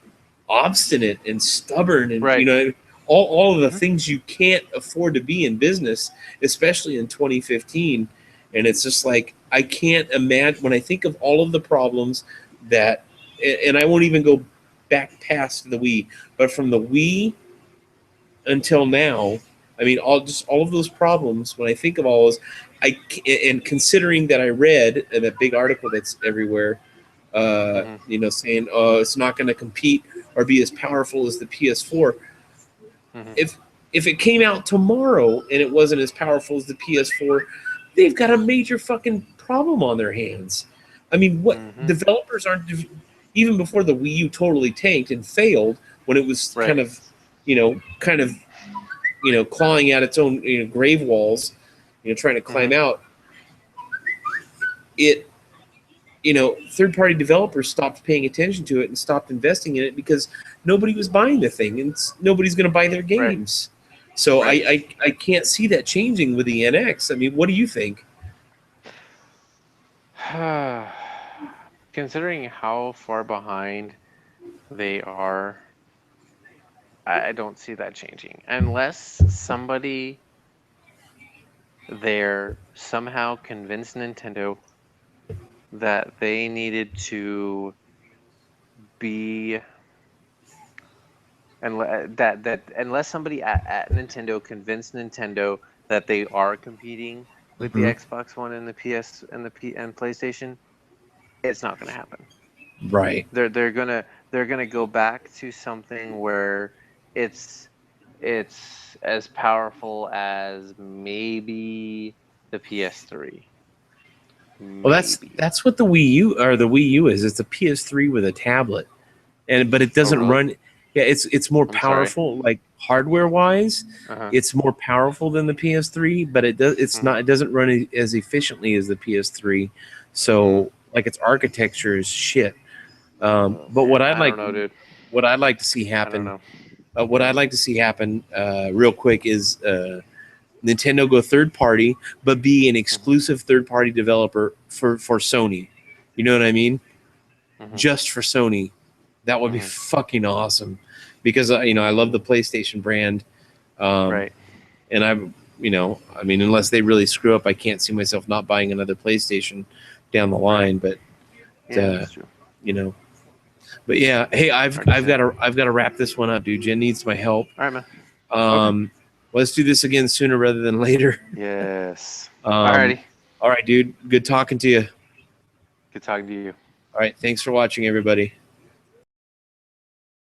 obstinate and stubborn, and all of the things you can't afford to be in business, especially in 2015. And it's just like, I can't imagine, when I think of all of the problems that, and I won't even go back past the Wii, but from the Wii until now, I mean, all of those problems, when I think of all those, and considering that I read in a big article that's everywhere, saying, it's not going to compete or be as powerful as the PS4. If it came out tomorrow and it wasn't as powerful as the PS4, they've got a major fucking problem on their hands. I mean, what developers aren't, even before the Wii U totally tanked and failed, when it was kind of clawing at its own grave walls, trying to climb out. Third-party developers stopped paying attention to it and stopped investing in it because nobody was buying the thing, and nobody's going to buy their games. So I can't see that changing with the NX. I mean, what do you think? Considering how far behind they are, I don't see that changing unless somebody there somehow convinced Nintendo that they needed to be, and that unless somebody at Nintendo convinced Nintendo that they are competing with the Xbox One and the PS and and PlayStation, it's not going to happen. Right. They're gonna go back to something where it's as powerful as maybe the PS3. Well, that's what the Wii U is. It's a PS3 with a tablet, but it doesn't run. Yeah, it's more powerful, like hardware wise. It's more powerful than the PS3, but it doesn't run as efficiently as the PS3. So like its architecture is shit. But what I'd like to see happen, real quick is Nintendo go third party, but be an exclusive third party developer for Sony. You know what I mean? Just for Sony, that would be fucking awesome, because I love the PlayStation brand, and unless they really screw up, I can't see myself not buying another PlayStation down the line. But that's true. But yeah, hey, I've got to wrap this one up, dude. Jen needs my help. All right, man. Let's do this again sooner rather than later. Yes. Alrighty. All right, dude. Good talking to you. Good talking to you. All right. Thanks for watching, everybody.